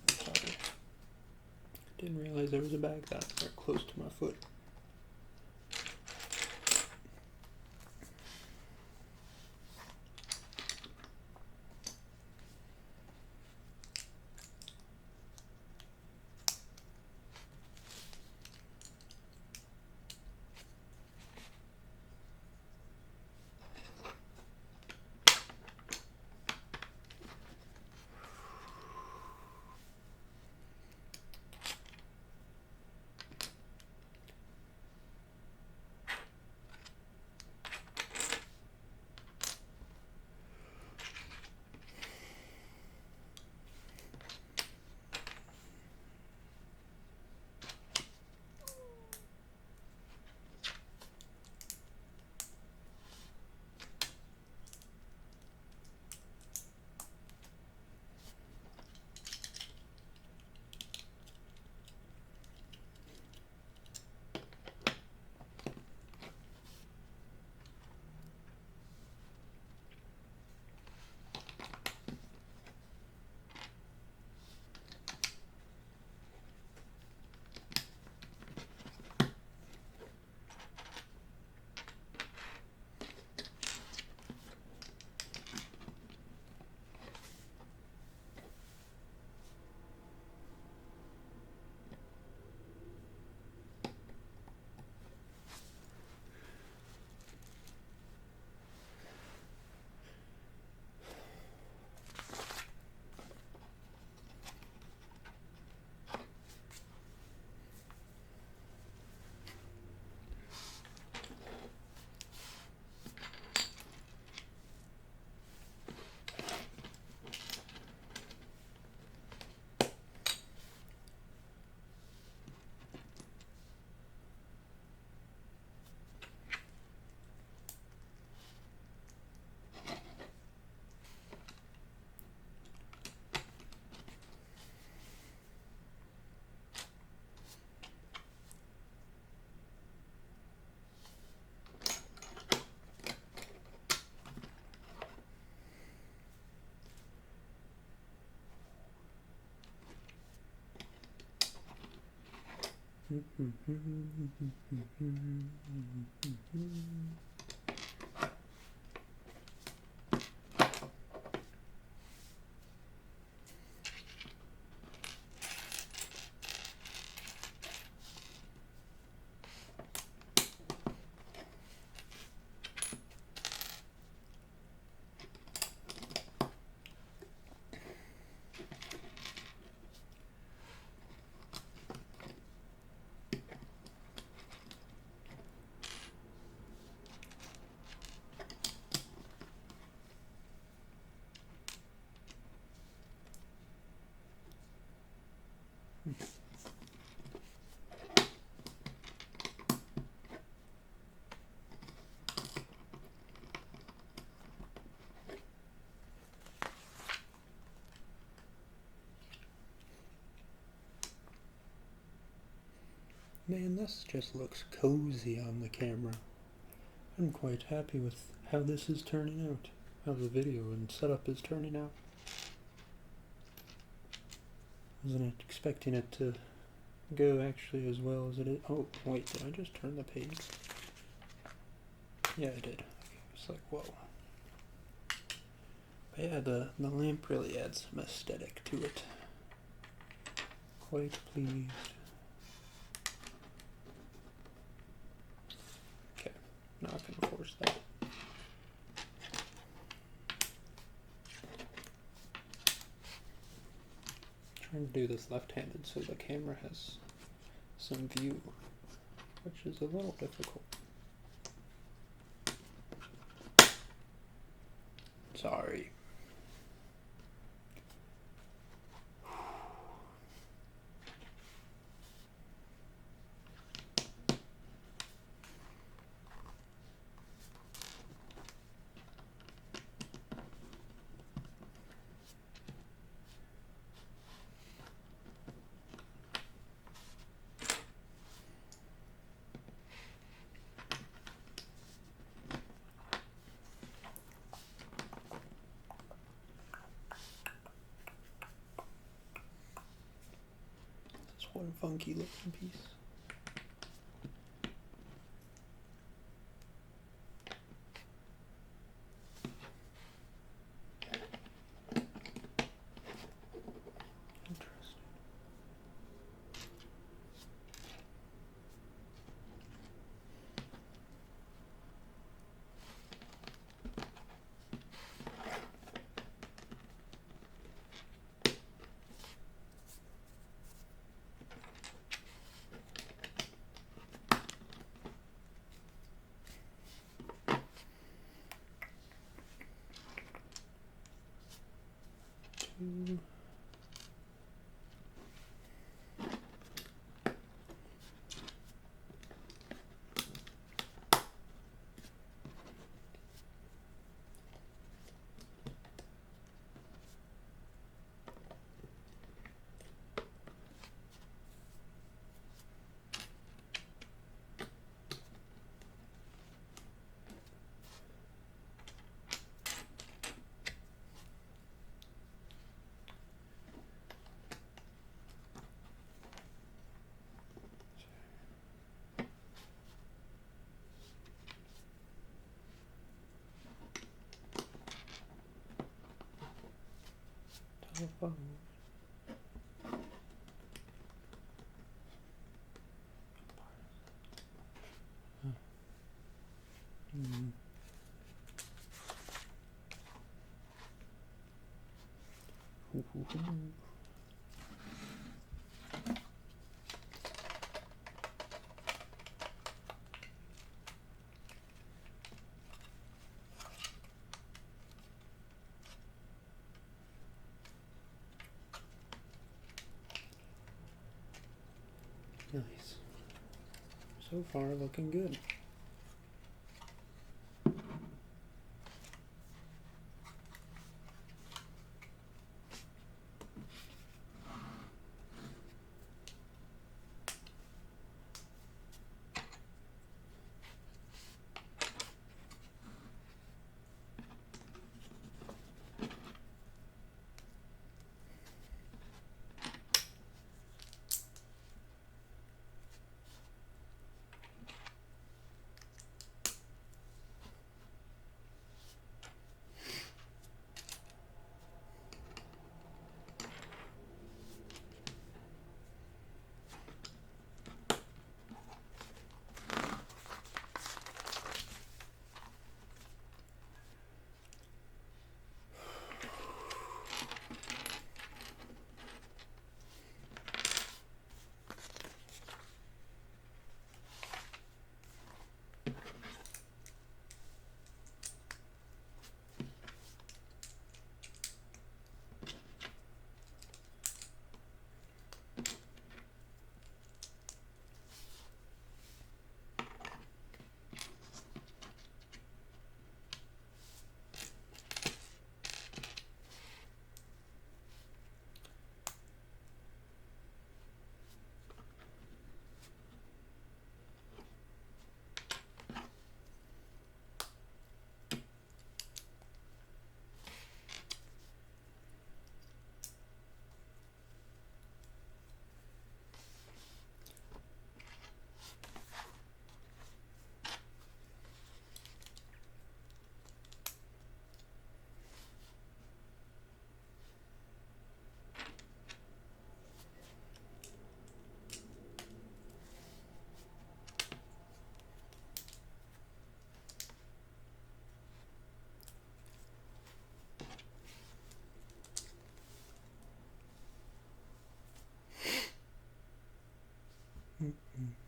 Sorry. Didn't realize there was a bag that close to my foot. Man, this just looks cozy on the camera. I'm quite happy with how this is turning out, how the video and setup is turning out. Wasn't expecting it to go actually as well as it is. Oh, wait, did I just turn the page? Yeah, I did. Okay, it's like, whoa. But yeah, the lamp really adds some aesthetic to it. Quite pleased. Okay, not gonna force that. Trying to do this left-handed so the camera has some view, which is a little difficult. Sorry. One funky looking piece. Interesting. Telephone. Nice. So far, looking good.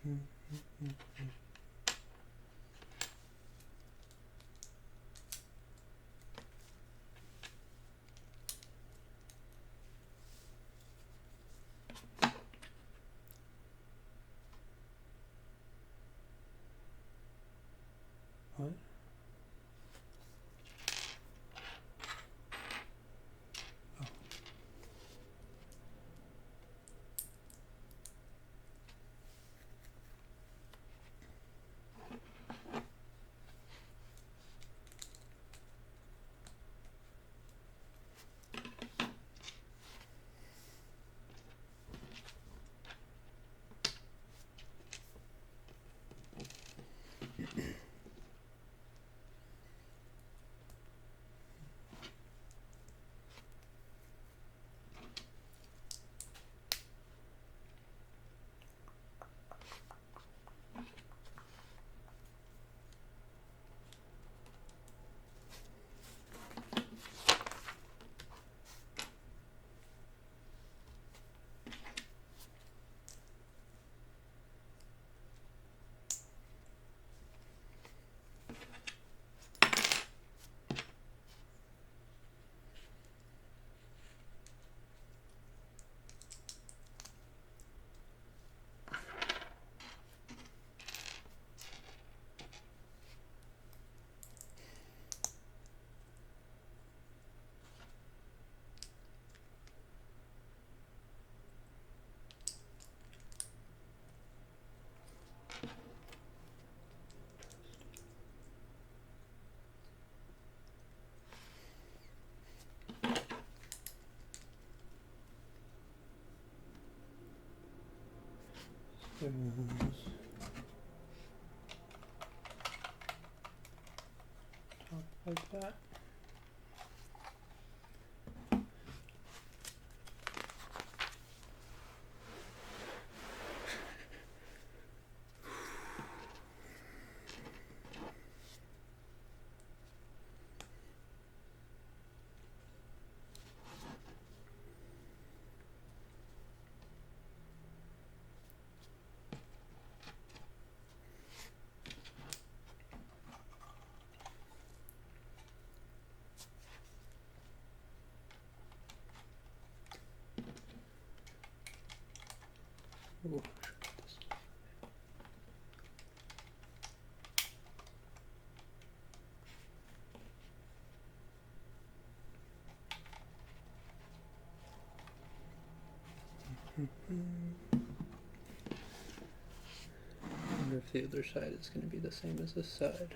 What? Top like that. Ooh, I wonder if the other side is going to be the same as this side.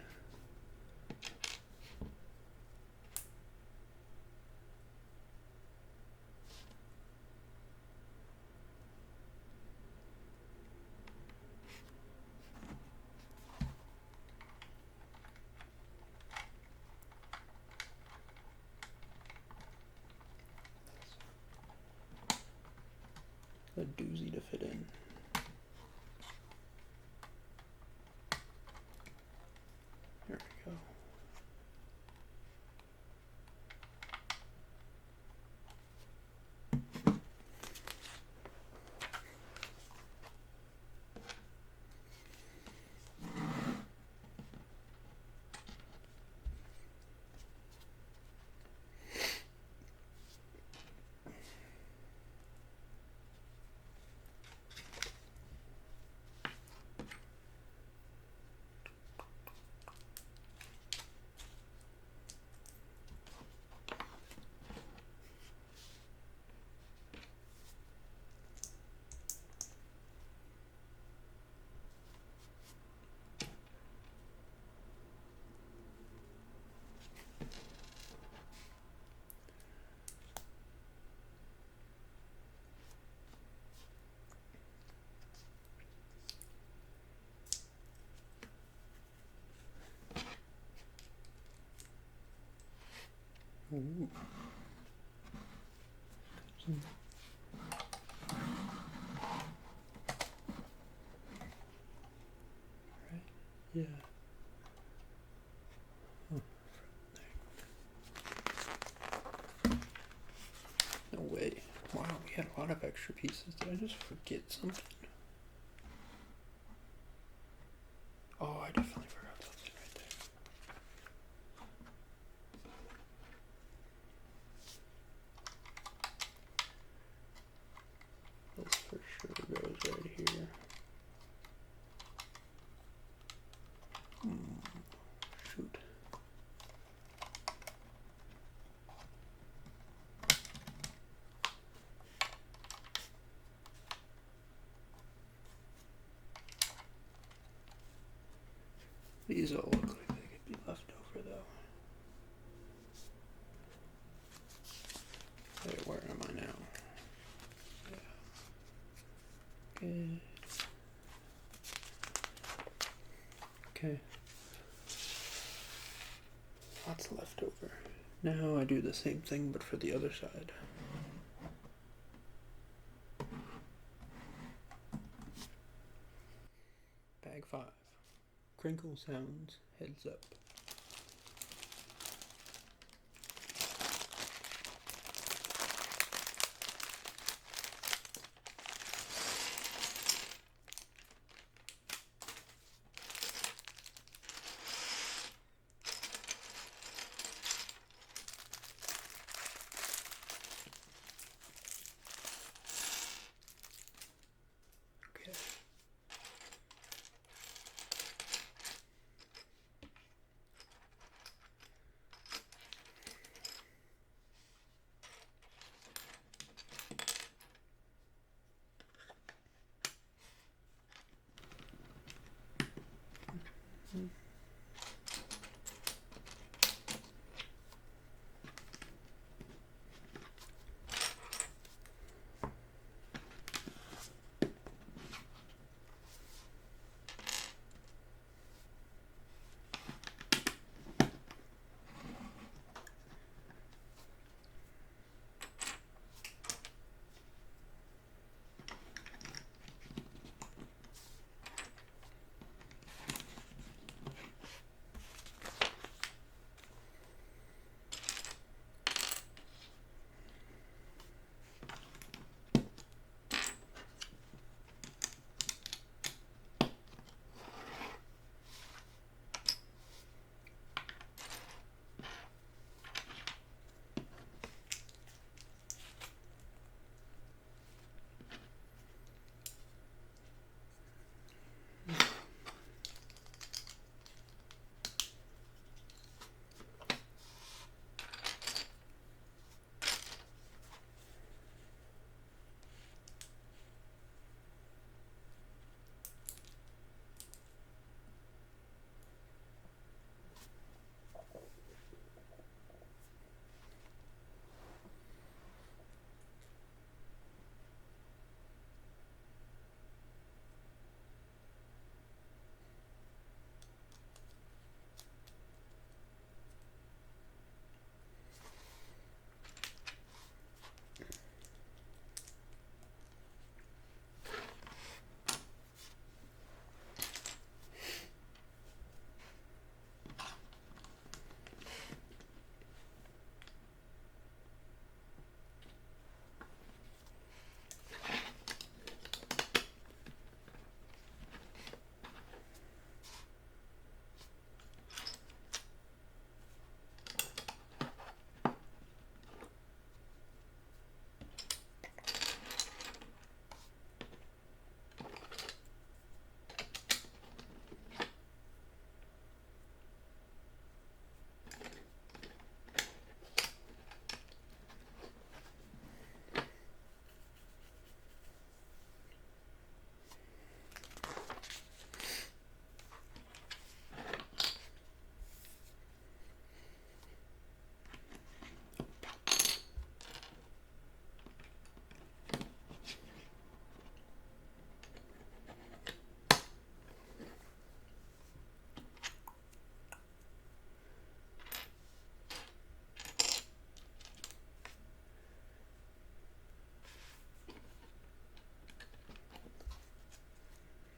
A doozy to fit in. There we go. Ooh. Right? Yeah. Oh. No way. Wow, we had a lot of extra pieces. Did I just forget something? Oh, I definitely forgot something right there. This for sure goes right here. Shoot. These all look like they could be left over though. Wait, where am I now? Yeah. Good. Okay. Lots left over. Now I do the same thing but for the other side. Bag 5. Crinkle sounds, heads up.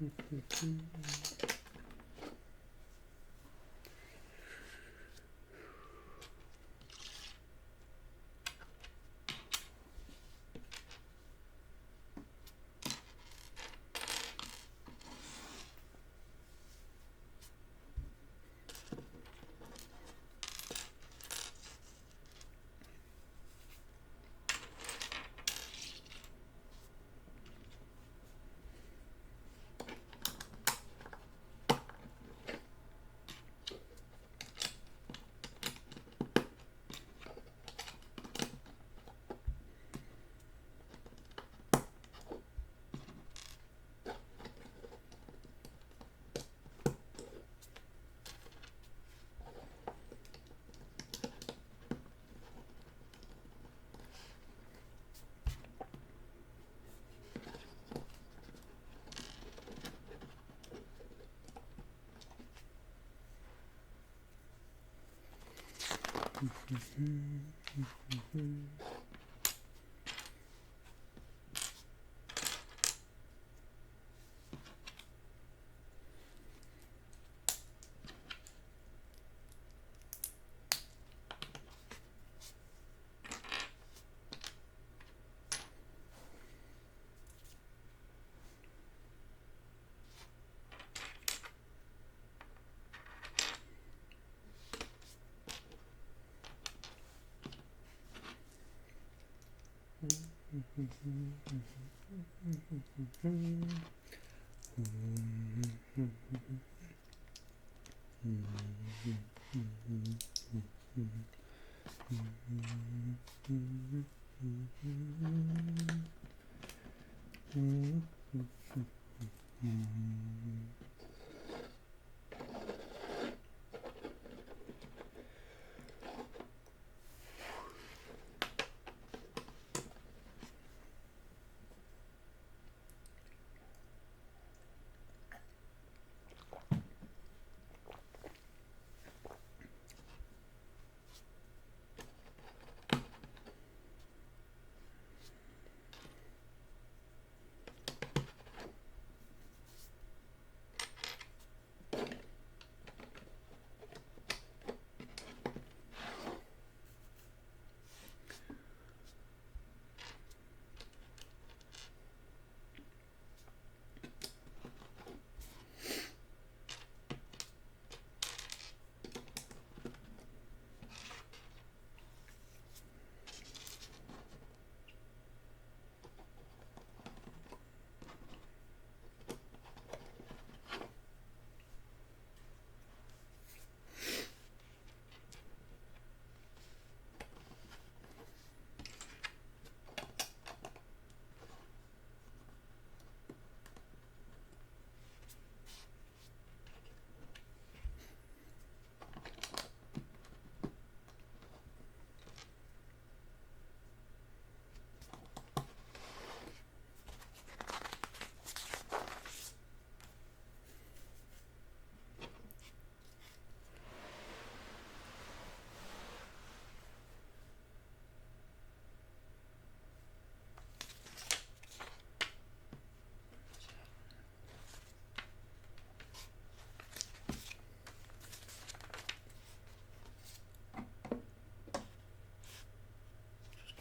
Okay.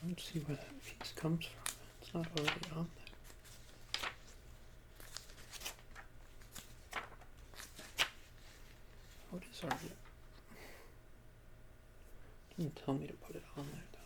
Don't see where that piece comes from. It's not already on there. What is already? Didn't tell me to put it on there though.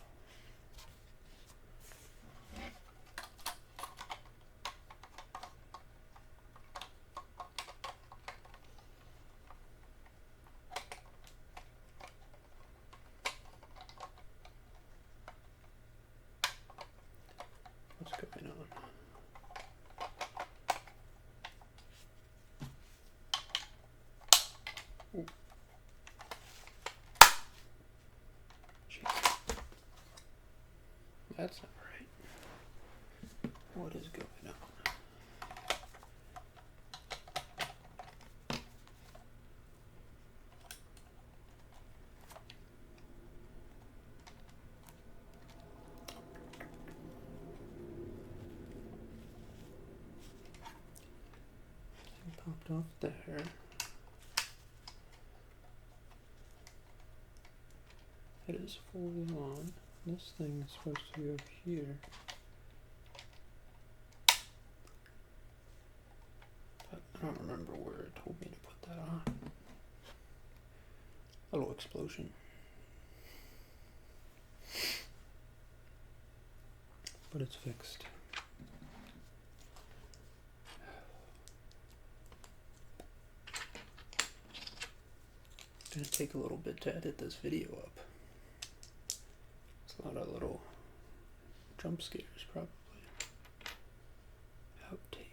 What's going on? Ooh. Jeez. That's not right. What is going on? Popped off there. It is fully on. This thing is supposed to go here. But I don't remember where it told me to put that on. Little explosion. But it's fixed. It's gonna take a little bit to edit this video up. It's a lot of little jump scares, probably. Outtakes.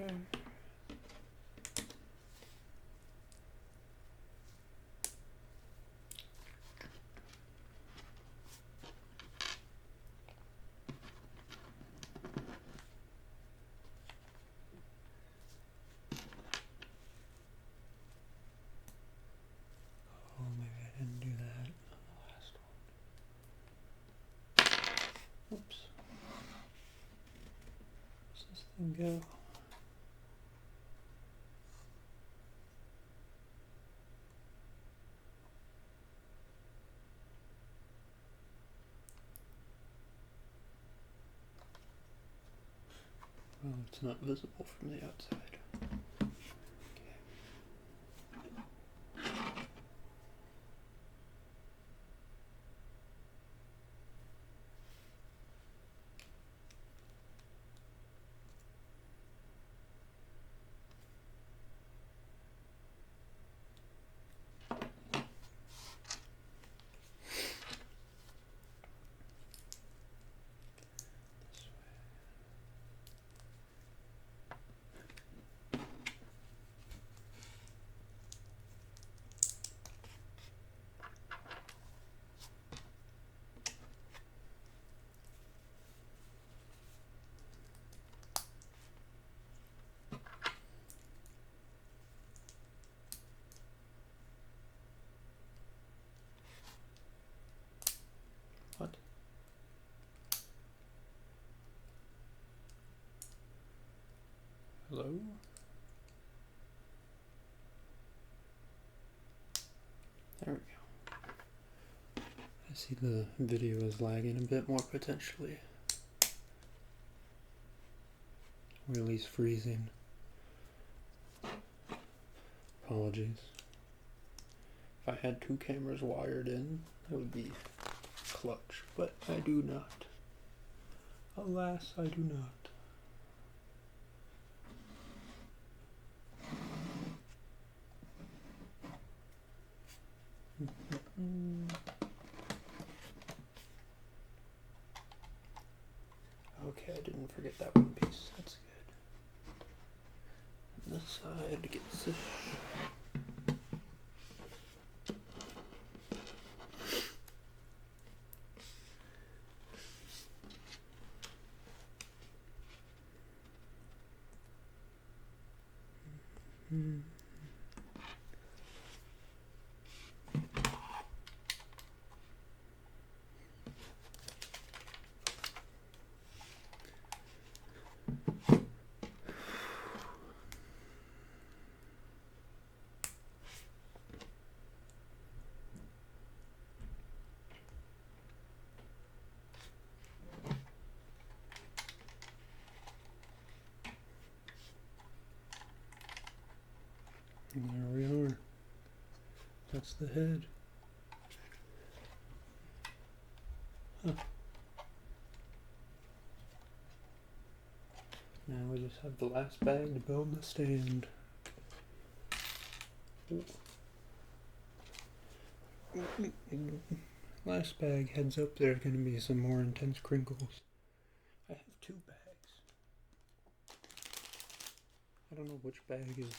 Okay. Oh, maybe I didn't do that on the last one. Oops. Where's this thing go? Well, it's not visible from the outside. What? Hello? There we go. I see the video is lagging a bit more potentially. Or at least freezing. Apologies. If I had two cameras wired in, it would be clutch, but I do not. Alas, I do not. Okay, I didn't forget that one piece. That's good. And this side gets this. And there we are. That's the head. Huh. Now we just have the last bag to build the stand. Last bag, heads up, there's going to be some more intense crinkles. I have two bags. I don't know which bag is.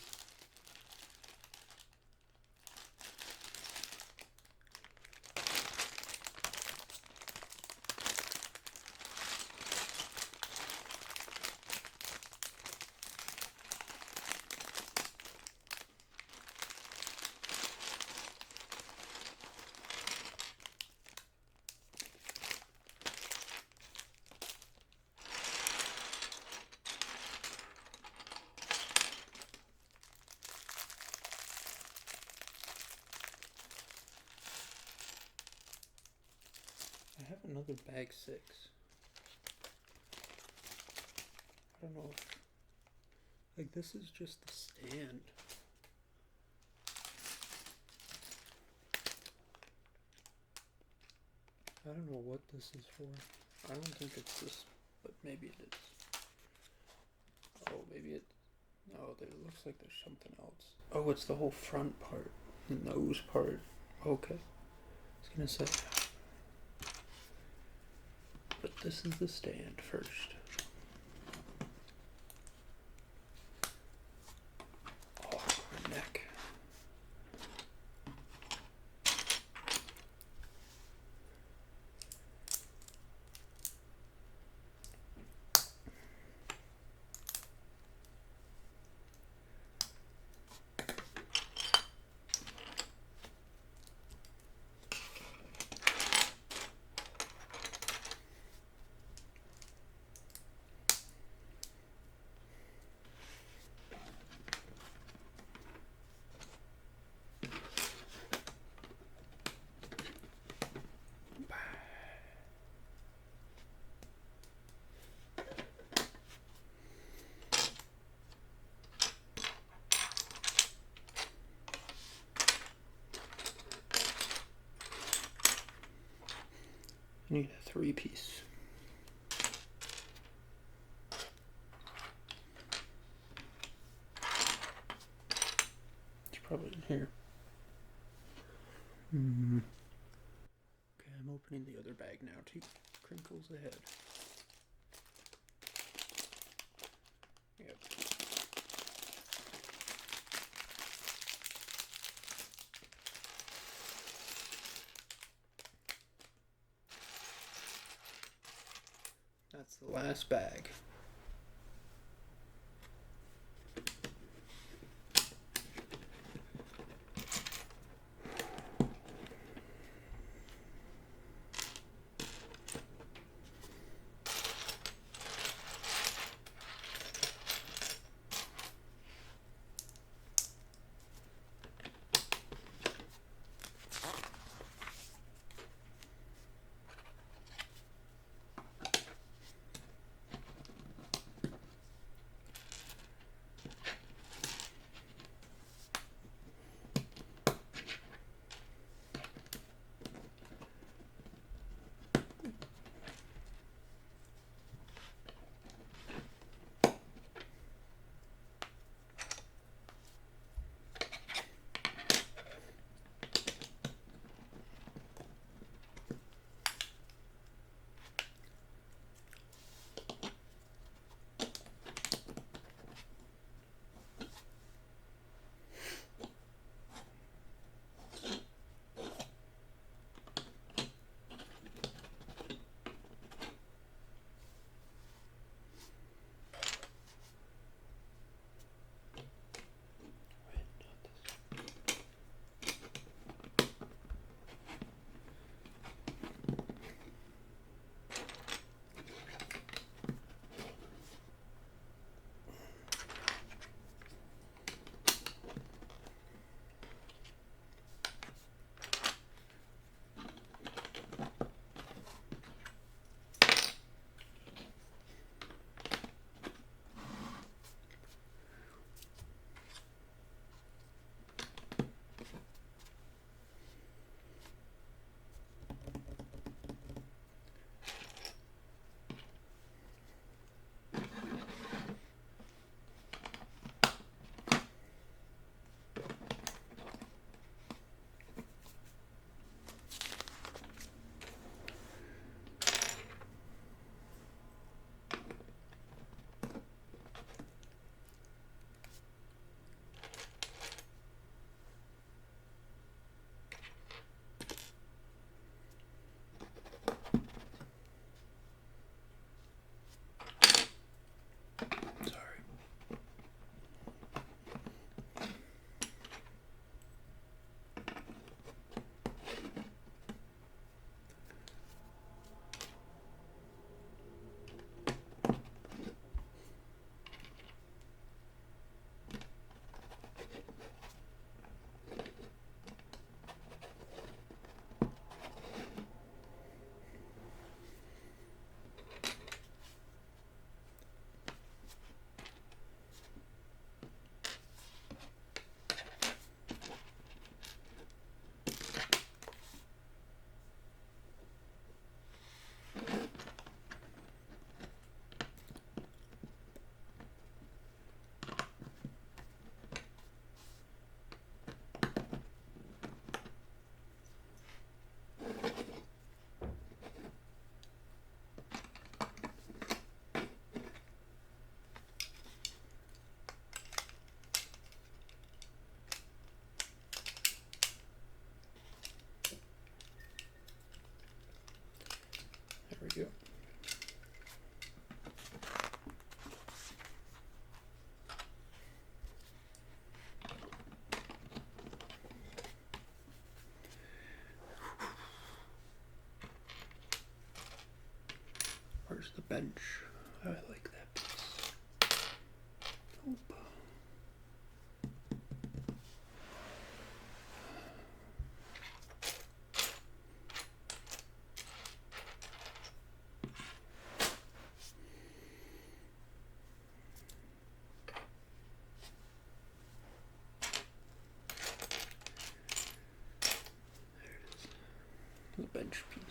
I have another bag 6. I don't know if, like, this is just the stand. I don't know what this is for. I don't think it's this, but maybe it is. Oh, maybe it, no, it looks like there's something else. Oh, it's the whole front part, the nose part. Okay, I was gonna say. But this is the stand first. I need a 3-piece. It's probably in here. Okay, I'm opening the other bag now too. Crinkles ahead. Yep. That's the last bag. There we go. Where's the bench? I like that piece. Nope. The bench piece.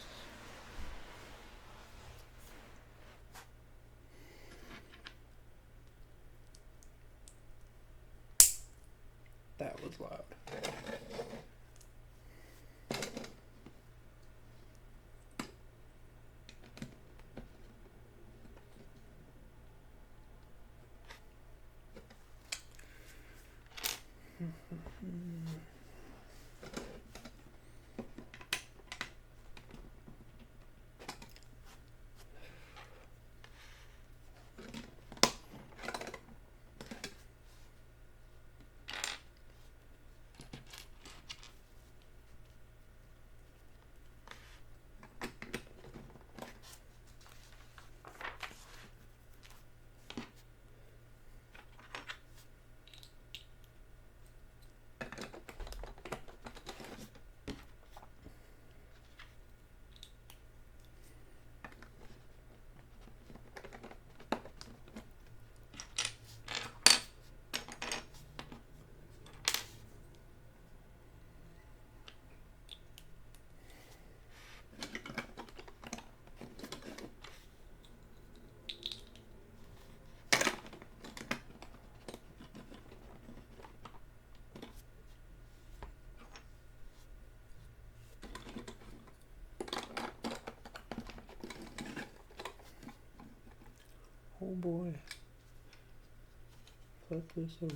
flip this over.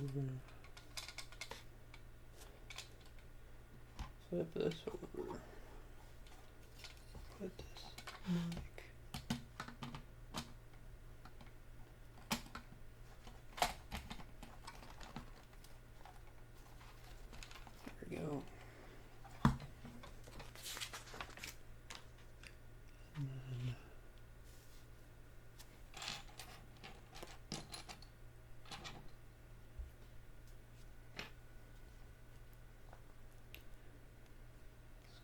Flip this over. Put this mic. There we go. And then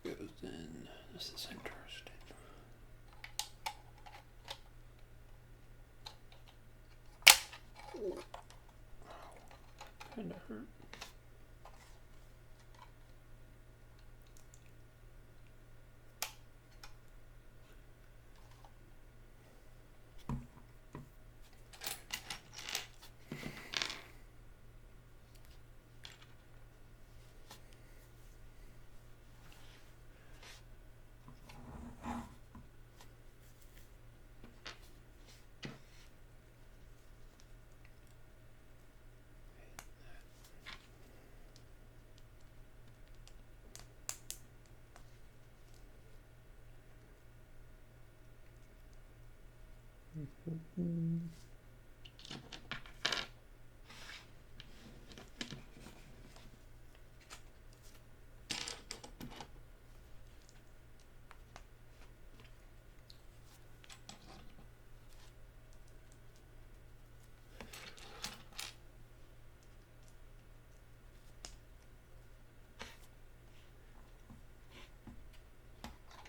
this goes in. This is interesting. Kinda hurt.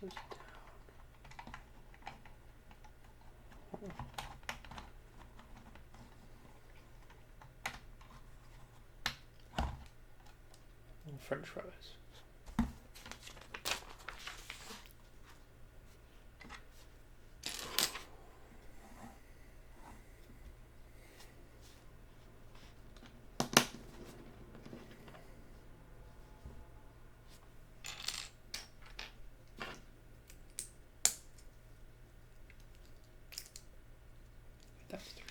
This down. French fries. That's three.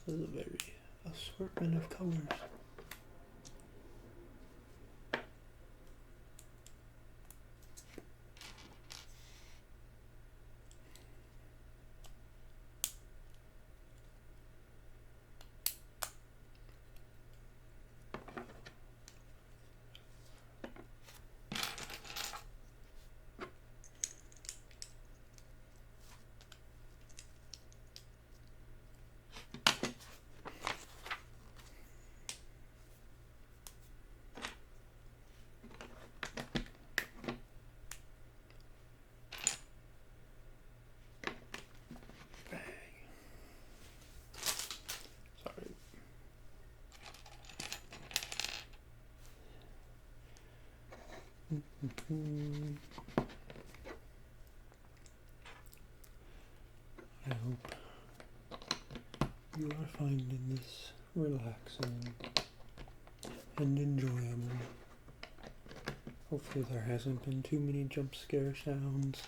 This is a very assortment of colors. I hope you are finding this relaxing and enjoyable. Hopefully there hasn't been too many jump scare sounds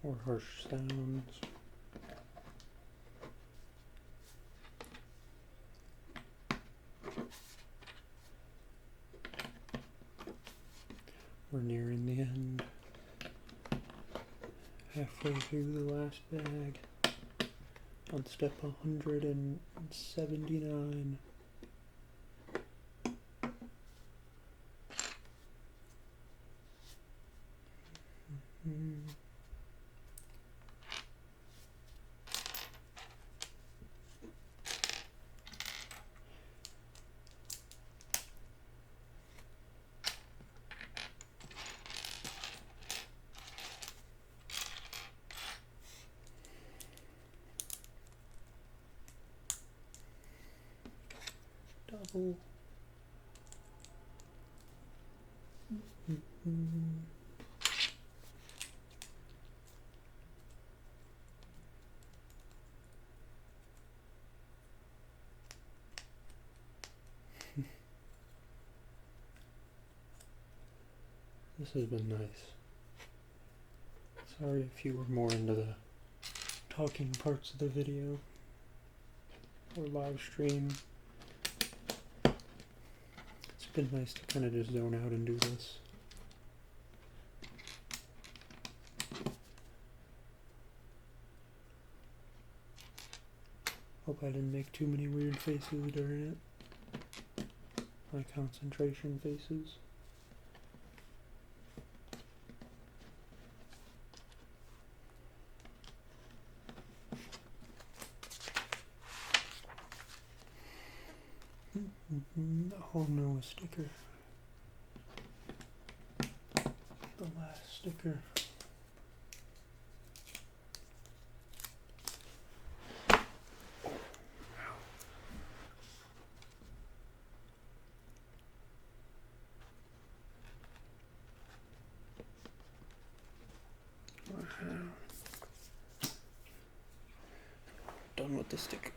or harsh sounds. We're nearing the end. Halfway through the last bag. On step 179. crinkle. This has been nice. Sorry if you were more into the talking parts of the video or live stream. It's been nice to kind of just zone out and do this. Hope I didn't make too many weird faces during it. My concentration faces. Oh no, a sticker. The last sticker. Done with the stickers.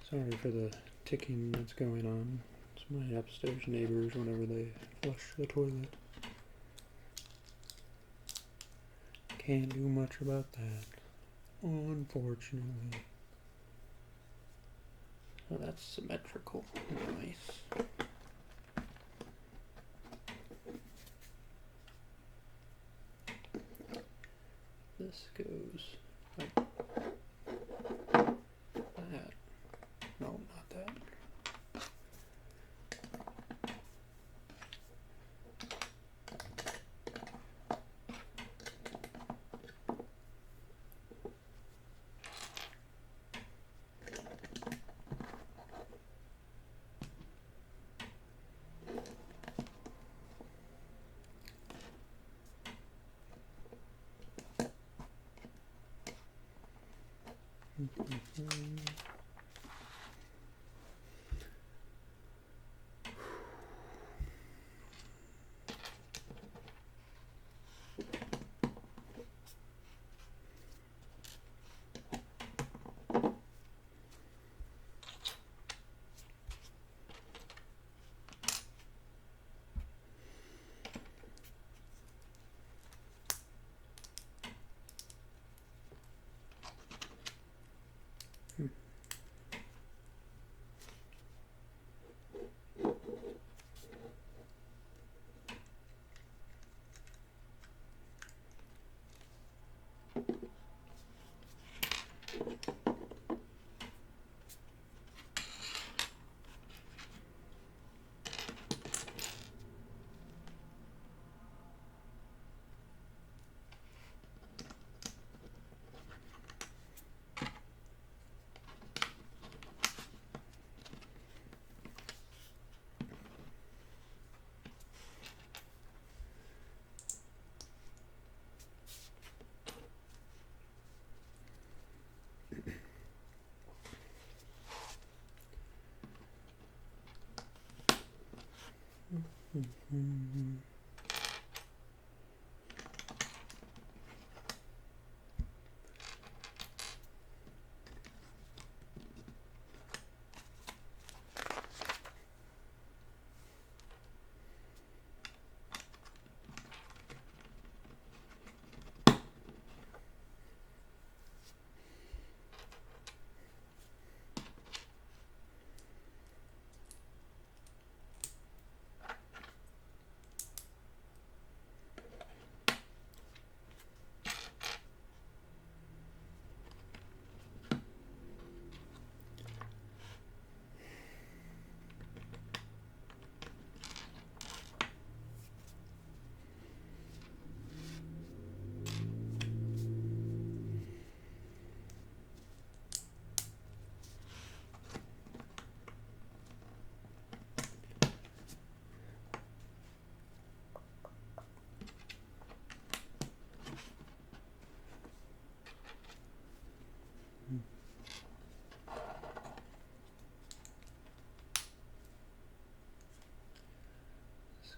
Sorry for the ticking that's going on. It's my upstairs neighbors whenever they flush the toilet. Can't do much about that, unfortunately. Oh, that's symmetrical. Nice. This goes like that. No, not that.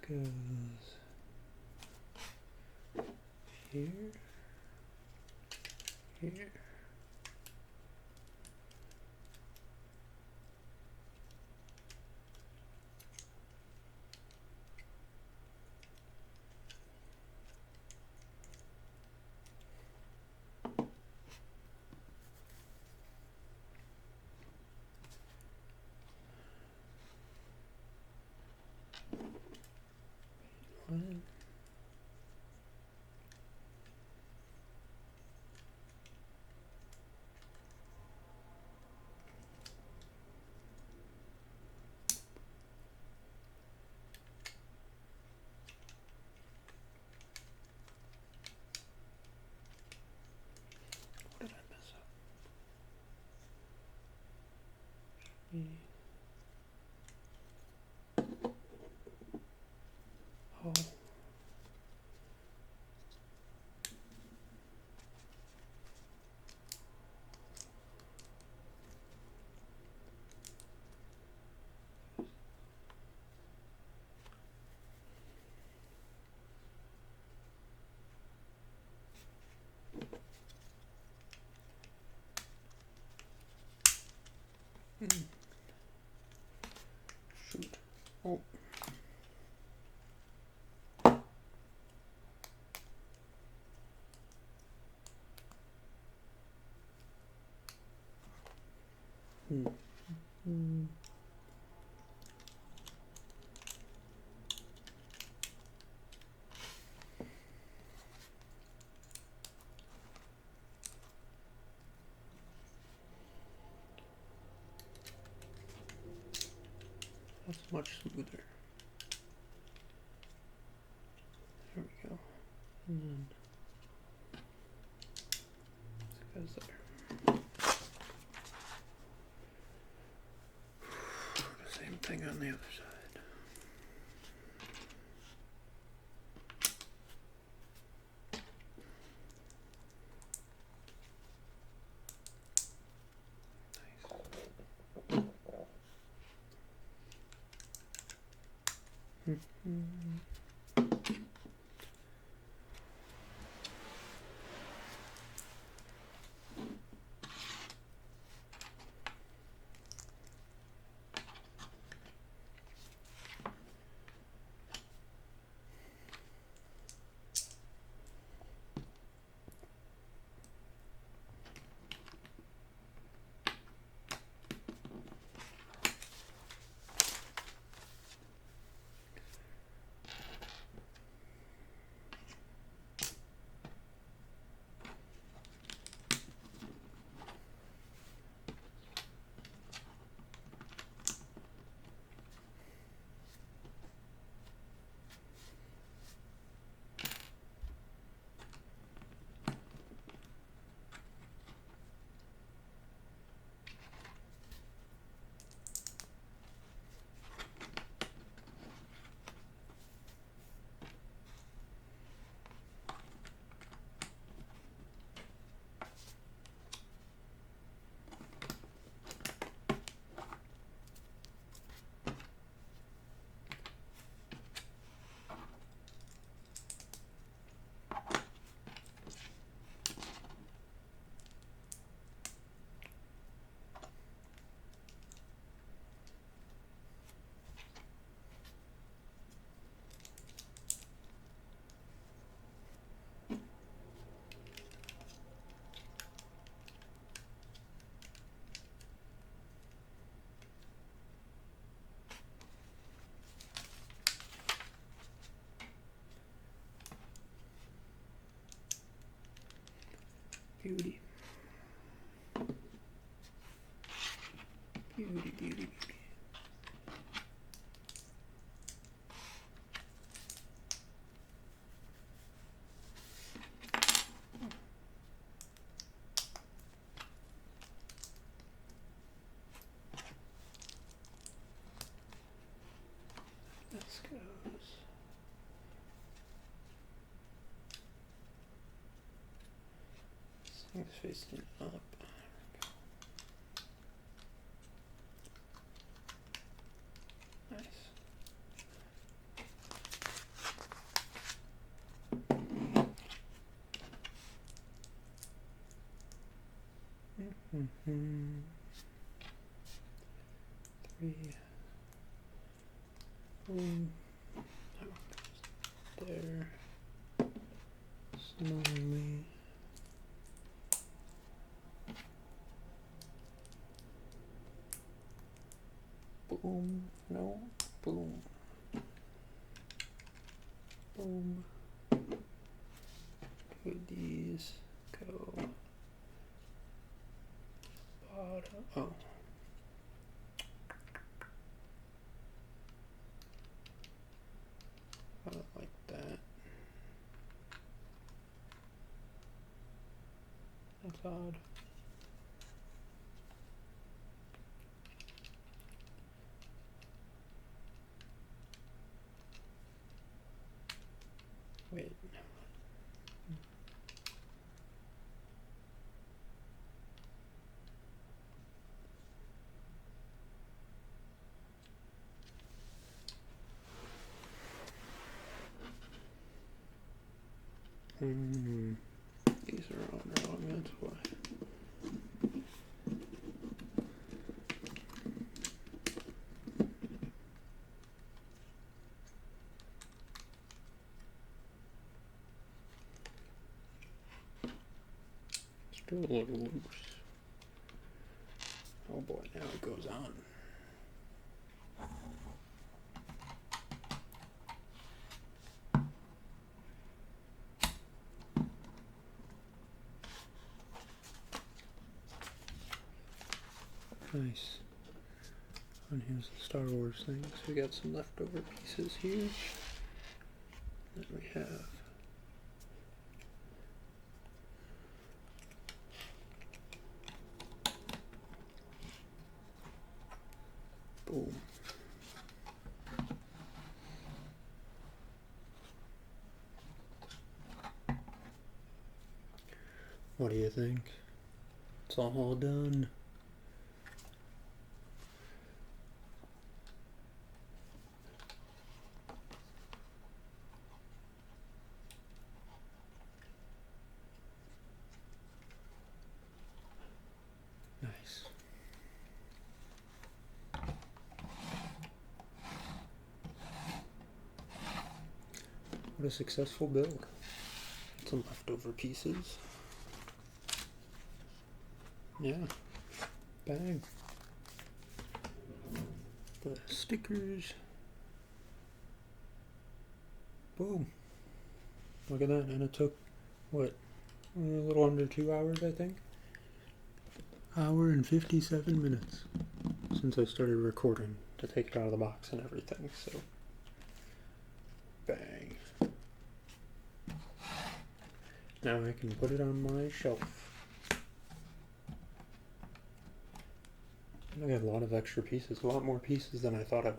goes here, here. One. What did I mess up? Oh. Shoot. Oh. That's much smoother. There we go. And then this goes there. The same thing on the other side. Beauty. Beauty, beauty, beauty. This goes. This thing's facing up. Nice. Slowly. Boom. No. Boom. Boom. Would these go bottom? Oh. I don't like that. That's odd. Wait. These are all wrong, that's why. Still a little loose. Oh boy, now it goes on. Nice. And here's the Star Wars thing. So we got some leftover pieces here. Then we have boom. What do you think? It's all done. Nice. What a successful build. Some leftover pieces. Yeah. Bang. The stickers. Boom. Look at that. And it took, what, a little under 2 hours, I think? Hour and 57 minutes since I started recording to take it out of the box and everything, so bang. Now I can put it on my shelf. I got a lot of extra pieces, a lot more pieces than I thought I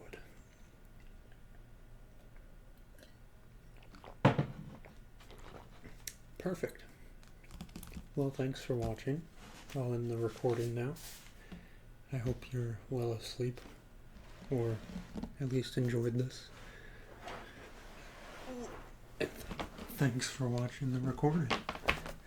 would. Perfect. Well, thanks for watching. I'll end the recording now. I hope you're well asleep, or at least enjoyed this. Thanks for watching the recording.